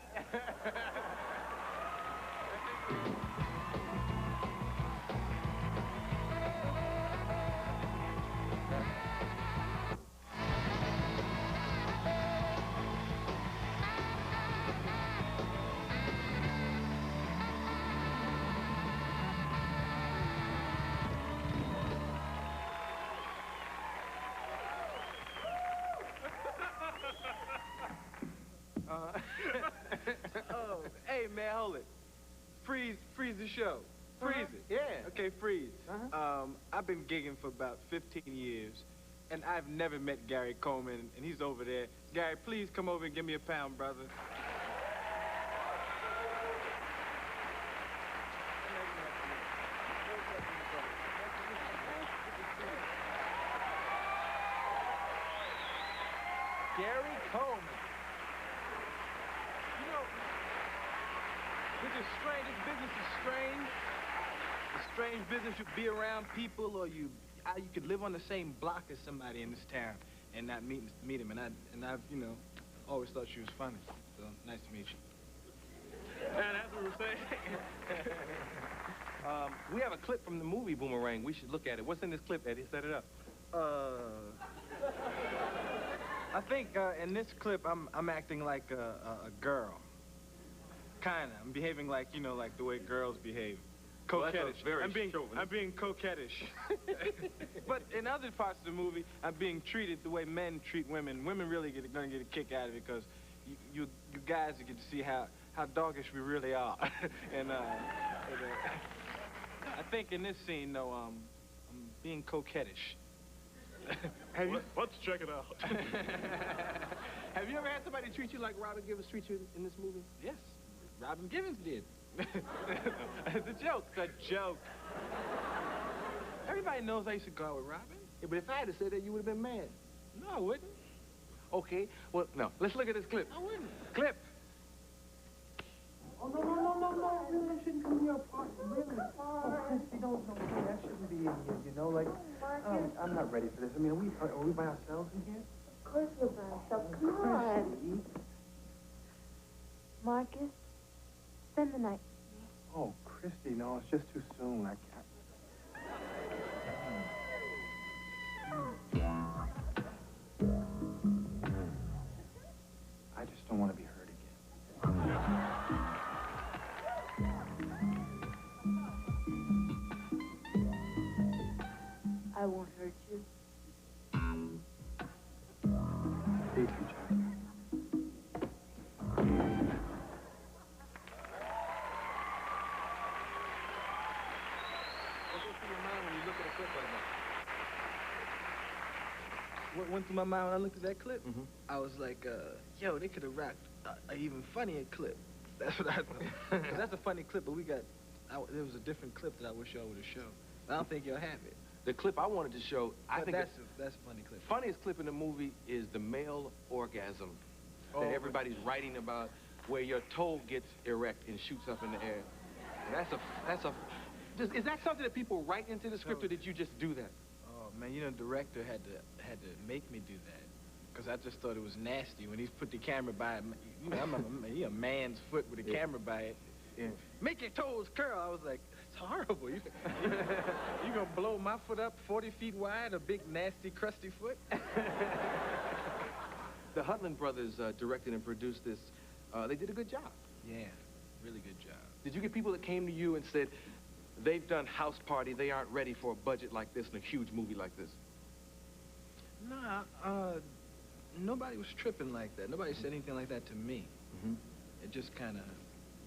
[SPEAKER 3] Oh, hey, man, hold it. Freeze the show. Freeze it.
[SPEAKER 9] Yeah.
[SPEAKER 3] Okay, freeze. I've been gigging for about 15 years, and I've never met Gary Coleman, and he's over there. Gary, please come over and give me a pound, brother. Gary Coleman. You know, this is strange. This business is strange. It's a strange business. You be around people, or you could live on the same block as somebody in this town and not meet him. And I've you know, always thought she was funny. So nice to meet you.
[SPEAKER 12] And as we were saying, we have a clip from the movie Boomerang. We should look at it. What's in this clip, Eddie? Set it up.
[SPEAKER 3] I think in this clip I'm acting like a girl. Kinda. I'm behaving like, you know, like the way girls behave. Coquettish.
[SPEAKER 12] Well,
[SPEAKER 3] I'm being coquettish. But in other parts of the movie, I'm being treated the way men treat women. Women really gonna get a kick out of it because you guys get to see how doggish we really are. and I think in this scene, though, I'm being coquettish.
[SPEAKER 12] Let's check it out.
[SPEAKER 9] Have you ever had somebody treat you like Robin Givens treats you in this movie?
[SPEAKER 3] Yes, Robin Givens did. It's a joke. It's a joke. Everybody knows I used to go out with Robin.
[SPEAKER 9] Yeah, but if I had to say that, you would have been mad.
[SPEAKER 3] No, I wouldn't.
[SPEAKER 9] Okay, well, no. Let's look at this clip.
[SPEAKER 3] I wouldn't.
[SPEAKER 9] Clip. Oh, no. Really, that shouldn't come in your pocket. Really. Oh, Christy, don't. That shouldn't be in here, you know? Like, I'm not ready for this. I mean, are we by ourselves in here?
[SPEAKER 2] Of course we're by ourselves. Come on. Marcus, spend the night.
[SPEAKER 9] Oh, Christy, no, it's just too soon. I can't. I just don't want to be hurt again.
[SPEAKER 2] I won't hurt you.
[SPEAKER 9] Please, Jack.
[SPEAKER 3] What went through my mind when I looked at that clip?
[SPEAKER 12] Mm-hmm.
[SPEAKER 3] I was like, yo, they could have rapped an even funnier clip. That's what I thought. That's a funny clip, but there was a different clip that I wish y'all would have shown. I don't think y'all have it.
[SPEAKER 12] The clip I wanted to show, I think
[SPEAKER 3] that's a funny clip.
[SPEAKER 12] Funniest clip in the movie is the male orgasm that everybody's writing about, where your toe gets erect and shoots up in the air. Is that something that people write into the script, or did you just do that?
[SPEAKER 3] Oh man, you know, the director had to make me do that, because I just thought it was nasty when he put the camera by it. You know, a man's foot with a camera by it. Yeah. Make your toes curl. I was like, it's horrible. You gonna blow my foot up 40 feet wide, a big nasty crusty foot?
[SPEAKER 12] The Hudlin brothers directed and produced this. They did a good job.
[SPEAKER 3] Yeah, really good job.
[SPEAKER 12] Did you get people that came to you and said, they've done House Party, they aren't ready for a budget like this and a huge movie like this?
[SPEAKER 3] Nah, nobody was tripping like that. Nobody said anything like that to me.
[SPEAKER 12] Mm-hmm.
[SPEAKER 3] It just kind of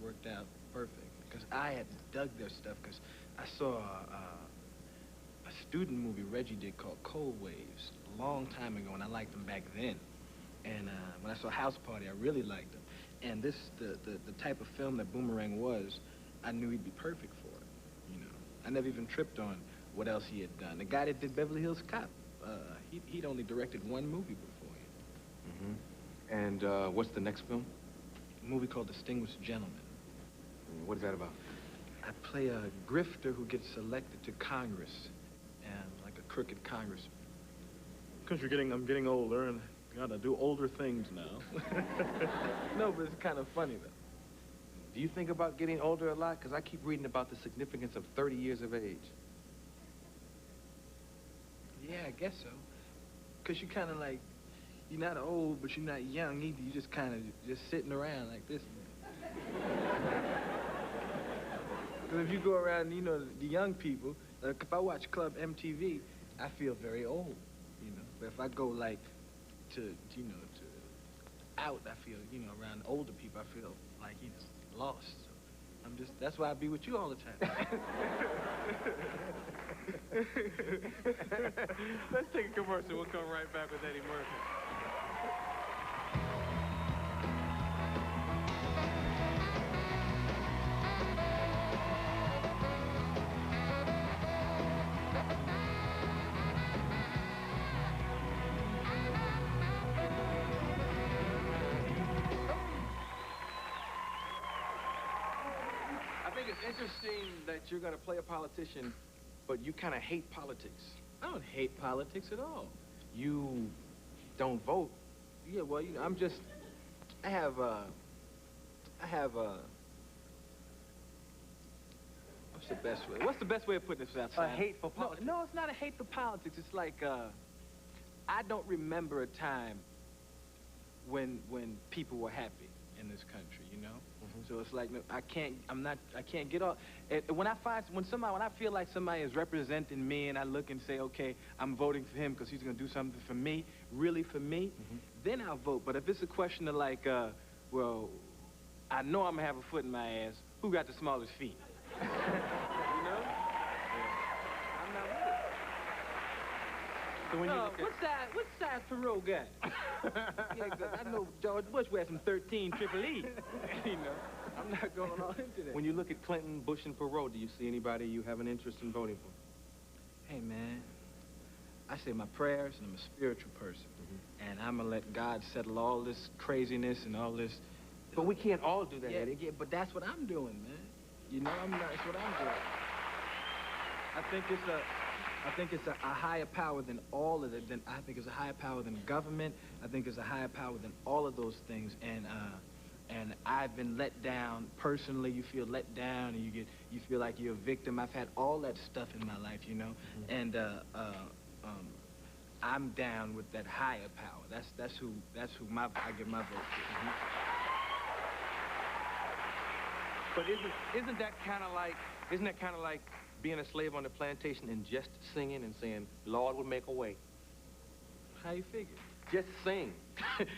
[SPEAKER 3] worked out perfect, because I had dug their stuff, because I saw a student movie Reggie did called Cold Waves a long time ago, and I liked them back then. And when I saw House Party, I really liked them. And the type of film that Boomerang was, I knew he'd be perfect for it, you know. I never even tripped on what else he had done. The guy that did Beverly Hills Cop, he'd only directed one movie before him.
[SPEAKER 12] Mm-hmm. And what's the next film?
[SPEAKER 3] A movie called Distinguished Gentleman.
[SPEAKER 12] What is that about?
[SPEAKER 3] I play a grifter who gets elected to Congress, and like a crooked congressman. Because I'm getting older, and I gotta do older things now. No, but it's kind of funny, though.
[SPEAKER 12] Do you think about getting older a lot? Because I keep reading about the significance of 30 years of age.
[SPEAKER 3] Yeah, I guess so. Because you're kind of like, you're not old, but you're not young either. You're just kind of just sitting around like this. Because if you go around, you know, the young people, like if I watch Club MTV, I feel very old, you know. But if I go like to out, I feel, you know, around older people, I feel like, you know, lost. So that's why I be with you all the time.
[SPEAKER 12] Let's take a commercial. We'll come right back with Eddie Murphy. it's interesting that you're going to play a politician, but you kind of hate politics.
[SPEAKER 3] I don't hate politics at all.
[SPEAKER 12] You don't vote.
[SPEAKER 3] Yeah, well, you know, I'm just, I have what's the best way of putting this outside?
[SPEAKER 12] A hate for politics?
[SPEAKER 3] No, it's not a hate for politics. It's like, I don't remember a time when people were happy in this country, you know? So it's like, I can't get off. When I feel like somebody is representing me and I look and say, okay, I'm voting for him because he's going to do something for me, really for me, then I'll vote. But if it's a question of like, well, I know I'm going to have a foot in my ass, who got the smallest feet? You know? I'm not with it.
[SPEAKER 12] So when you look at...
[SPEAKER 3] What size Perot got? Yeah, 'cause I know George Bush wears some 13 triple E. You know, I'm not going all into that.
[SPEAKER 12] When you look at Clinton, Bush, and Perot, do you see anybody you have an interest in voting for?
[SPEAKER 3] Hey, man, I say my prayers, and I'm a spiritual person. And I'm going to let God settle all this craziness and all this.
[SPEAKER 12] But we can't all do that, Eddie.
[SPEAKER 3] Yeah, but that's what I'm doing, man. You know, that's what I'm doing. I think it's a higher power than all of it. I think it's a higher power than government. I think it's a higher power than all of those things. And I've been let down personally. You feel let down, and you feel like you're a victim. I've had all that stuff in my life, you know. And I'm down with that higher power. That's who I give my vote to.
[SPEAKER 12] But isn't that kind of like being a slave on the plantation and just singing and saying, Lord will make a way?
[SPEAKER 3] How you figure?
[SPEAKER 12] Just sing.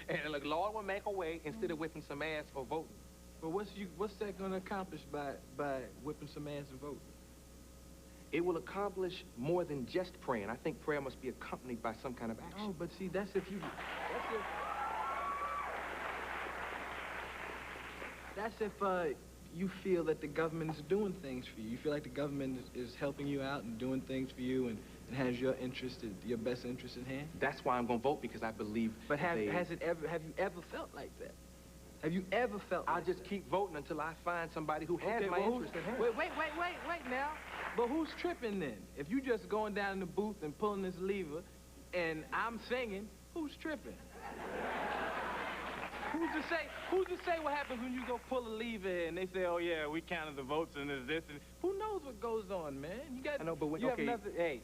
[SPEAKER 12] And like, Lord will make a way instead of whipping some ass or voting.
[SPEAKER 3] But what's that going to accomplish by whipping some ass and voting?
[SPEAKER 12] It will accomplish more than just praying. I think prayer must be accompanied by some kind of action.
[SPEAKER 3] Oh, but see, that's if you feel that the government is doing things for you. You feel like the government is helping you out and doing things for you and has your best interest in hand.
[SPEAKER 12] That's why I'm going to vote, because I believe.
[SPEAKER 3] But have you ever felt like that? Have you ever felt
[SPEAKER 12] I'll
[SPEAKER 3] like
[SPEAKER 12] just
[SPEAKER 3] that?
[SPEAKER 12] keep voting until I find somebody who has my interest at hand.
[SPEAKER 3] Wait now. But who's tripping then? If you just going down in the booth and pulling this lever and I'm singing, who's tripping? Who's to say what happens when you go pull a lever and they say, oh yeah, we counted the votes and there's this and who knows what goes on, man?
[SPEAKER 12] I know, but
[SPEAKER 3] you have nothing. Hey,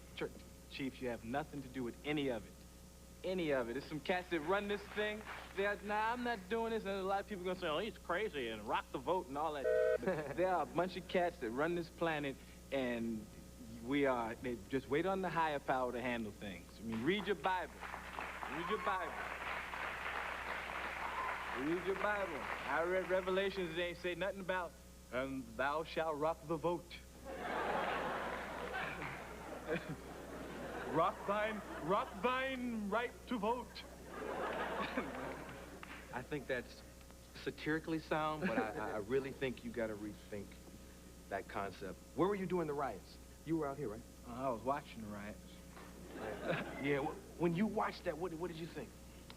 [SPEAKER 3] Chief, you have nothing to do with any of it. Any of it. There's some cats that run this thing. Nah, I'm not doing this, and a lot of people are gonna say, oh, he's crazy and rock the vote and all that. But there are a bunch of cats that run this planet, and they just wait on the higher power to handle things. I mean, read your Bible. Read your Bible. Read your Bible. I read Revelations, they ain't say nothing about, and thou shalt rock the vote. rock thine right to vote.
[SPEAKER 12] I think that's satirically sound, but I really think you got to rethink that concept. Where were you doing the riots? You were out here, right?
[SPEAKER 3] I was watching the riots.
[SPEAKER 12] Yeah, when you watched that, what did you think?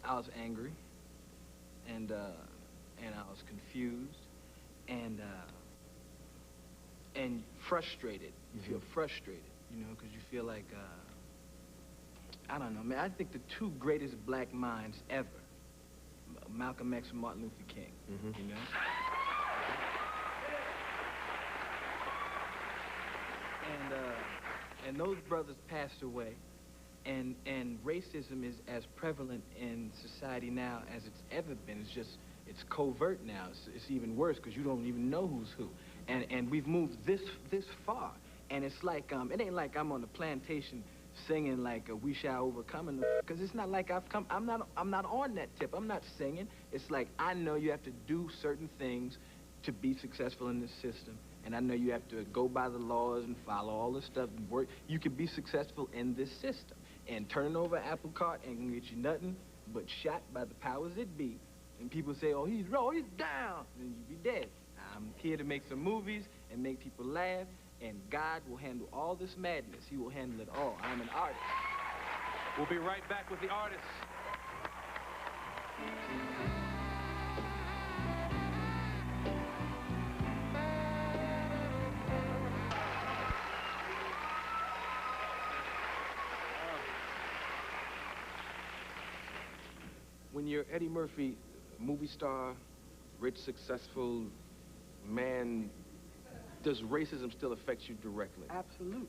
[SPEAKER 3] I was angry, and I was confused, and frustrated. You feel frustrated, you know, because you feel like, I don't know, man. I think the two greatest black minds ever, Malcolm X and Martin Luther King, you know? And those brothers passed away, and racism is as prevalent in society now as it's ever been. It's covert now. It's even worse because you don't even know who's who. And we've moved this far. And it's like, it ain't like I'm on the plantation singing like we shall overcome, because it's not like I'm not on that tip. I'm not singing. It's like I know you have to do certain things to be successful in this system. And I know you have to go by the laws and follow all this stuff and work. You can be successful in this system. And turning over an apple cart ain't gonna get you nothing but shot by the powers that be. And people say, oh, he's raw, he's down, and you be dead. I'm here to make some movies and make people laugh, and God will handle all this madness. He will handle it all. I'm an artist.
[SPEAKER 12] We'll be right back with the artists. when you're Eddie Murphy, movie star, rich, successful man, does racism still affect you directly?
[SPEAKER 3] Absolutely.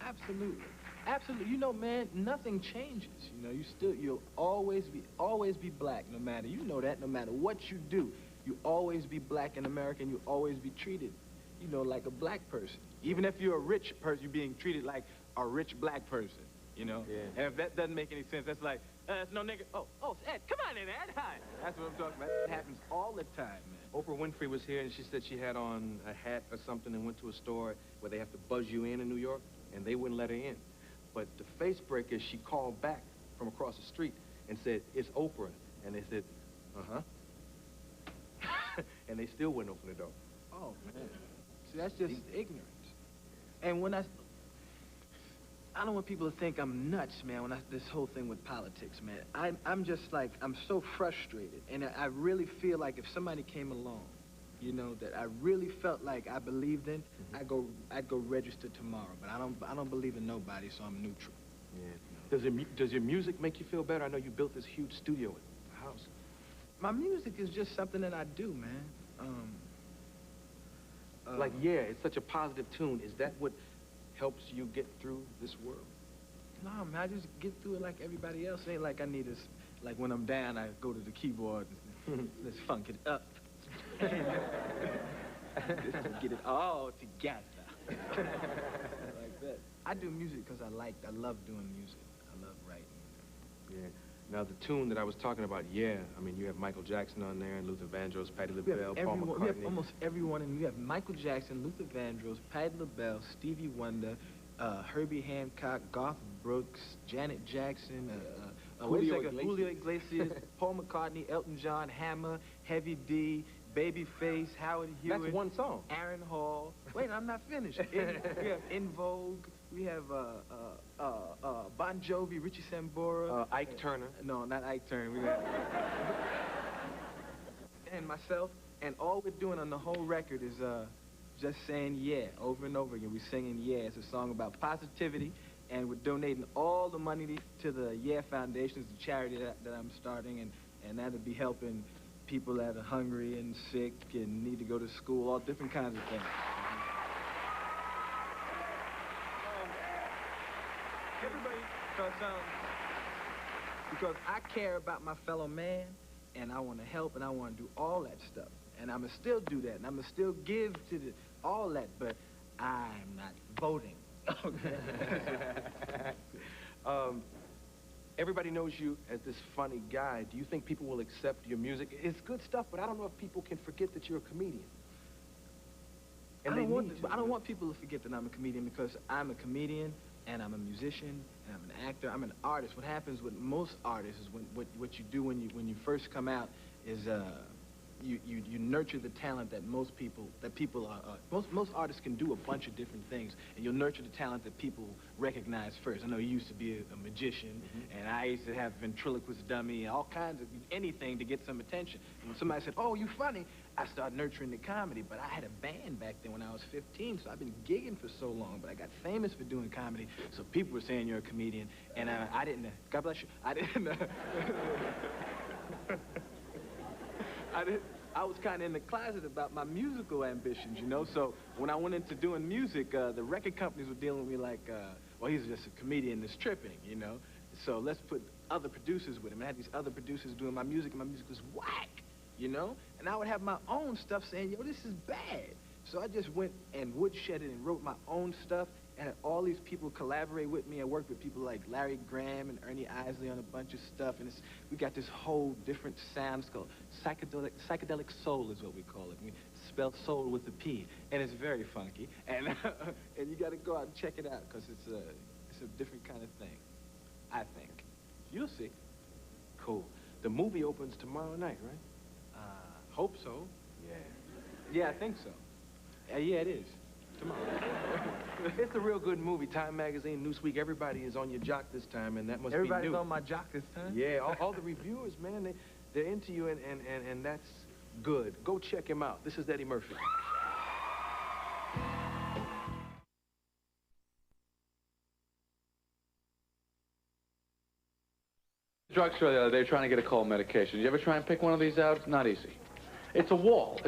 [SPEAKER 3] Absolutely. Absolutely. You know, man, nothing changes. You know, you'll always be black no matter. You know that no matter what you do. You always be black in America and you always be treated, you know, like a black person. Even if you're a rich person, you're being treated like a rich black person, you know?
[SPEAKER 12] Yeah.
[SPEAKER 3] And if that doesn't make any sense, that's like, it's no nigga. Oh, it's Ed. Come on in, Ed. Hi. That's what I'm talking about. It happens all the time, man.
[SPEAKER 12] Oprah Winfrey was here and she said she had on a hat or something and went to a store where they have to buzz you in New York, and they wouldn't let her in. But the face breaker, she called back from across the street and said, it's Oprah. And they said, uh-huh. And they still wouldn't open the door.
[SPEAKER 3] Oh, man. See, that's just ignorance. And when I don't want people to think I'm nuts, man, this whole thing with politics, man. I'm just like, I'm so frustrated. And I really feel like if somebody came along, you know, that I really felt like I believed in, I'd go register tomorrow. But I don't believe in nobody, so I'm neutral.
[SPEAKER 12] Yeah. Does your music make you feel better? I know you built this huge studio at the house.
[SPEAKER 3] My music is just something that I do, man.
[SPEAKER 12] Like, yeah, it's such a positive tune. Is that what helps you get through this world?
[SPEAKER 3] No, man, I just get through it like everybody else. It ain't like I need this, like when I'm down, I go to the keyboard and let's funk it up. Just to get it all together. Like that. I do music because I love doing music. I love writing.
[SPEAKER 12] Yeah. Now, the tune that I was talking about, yeah, I mean, you have Michael Jackson on there, and Luther Vandross, Patti LaBelle, Paul McCartney.
[SPEAKER 3] We have almost everyone, and you have Michael Jackson, Luther Vandross, Patti LaBelle, Stevie Wonder, Herbie Hancock, Garth Brooks, Janet Jackson, Julio Iglesias, Paul McCartney, Elton John, Hammer, Heavy D, Babyface, Howard Hewitt.
[SPEAKER 12] That's one song.
[SPEAKER 3] Aaron Hall. Wait, I'm not finished. We have In Vogue. We have Bon Jovi, Richie Sambora.
[SPEAKER 12] Ike Turner.
[SPEAKER 3] No, not Ike Turner. We got and myself. And all we're doing on the whole record is just saying yeah over and over again. We're singing yeah. It's a song about positivity. And we're donating all the money to the Yeah Foundation, the charity that I'm starting. And that'll be helping people that are hungry and sick and need to go to school, all different kinds of things. Everybody, because I care about my fellow man, and I want to help, and I want to do all that stuff. And I'm going to still do that, and I'm going to still give to all that, but I'm not voting. Okay.
[SPEAKER 12] Everybody knows you as this funny guy. Do you think people will accept your music? It's good stuff, but I don't know if people can forget that you're a comedian. And I
[SPEAKER 3] don't want people to forget that I'm a comedian, because I'm a comedian, and I'm a musician, and I'm an actor. I'm an artist. What happens with most artists is what you do when you first come out is you nurture the talent that most artists can do a bunch of different things, and you'll nurture the talent that people recognize first. I know you used to be a magician, and I used to have ventriloquist dummy and all kinds of anything to get some attention. And when somebody said, "Oh, you funny," I started nurturing the comedy. But I had a band back then when I was 15, so I've been gigging for so long. But I got famous for doing comedy, so people were saying you're a comedian, and I didn't. God bless you. I didn't. I was kind of in the closet about my musical ambitions, you know? So when I went into doing music, the record companies were dealing with me like, well, he's just a comedian that's tripping, you know? So let's put other producers with him. I had these other producers doing my music, and my music was whack, you know? And I would have my own stuff saying, yo, this is bad. So I just went and woodshedded and wrote my own stuff, and had all these people collaborate with me. I worked with people like Larry Graham and Ernie Isley on a bunch of stuff, and we got this whole different sound. It's called psychedelic soul is what we call it. We spell soul with a P, and it's very funky. And and you got to go out and check it out, because it's a different kind of thing, I think. You'll see.
[SPEAKER 12] Cool. The movie opens tomorrow night, right?
[SPEAKER 3] Hope so.
[SPEAKER 12] Yeah.
[SPEAKER 3] Yeah, I think so. Yeah, it is. Tomorrow.
[SPEAKER 12] It's a real good movie. Time Magazine, Newsweek, everybody is on your jock this time, and that must be new.
[SPEAKER 3] Everybody's on my jock this time?
[SPEAKER 12] Yeah, all the reviewers, man, they're into you, and that's good. Go check him out. This is Eddie Murphy.
[SPEAKER 13] Drugstore the other day trying to get a cold medication. Did you ever try and pick one of these out? Not easy. It's a wall. It's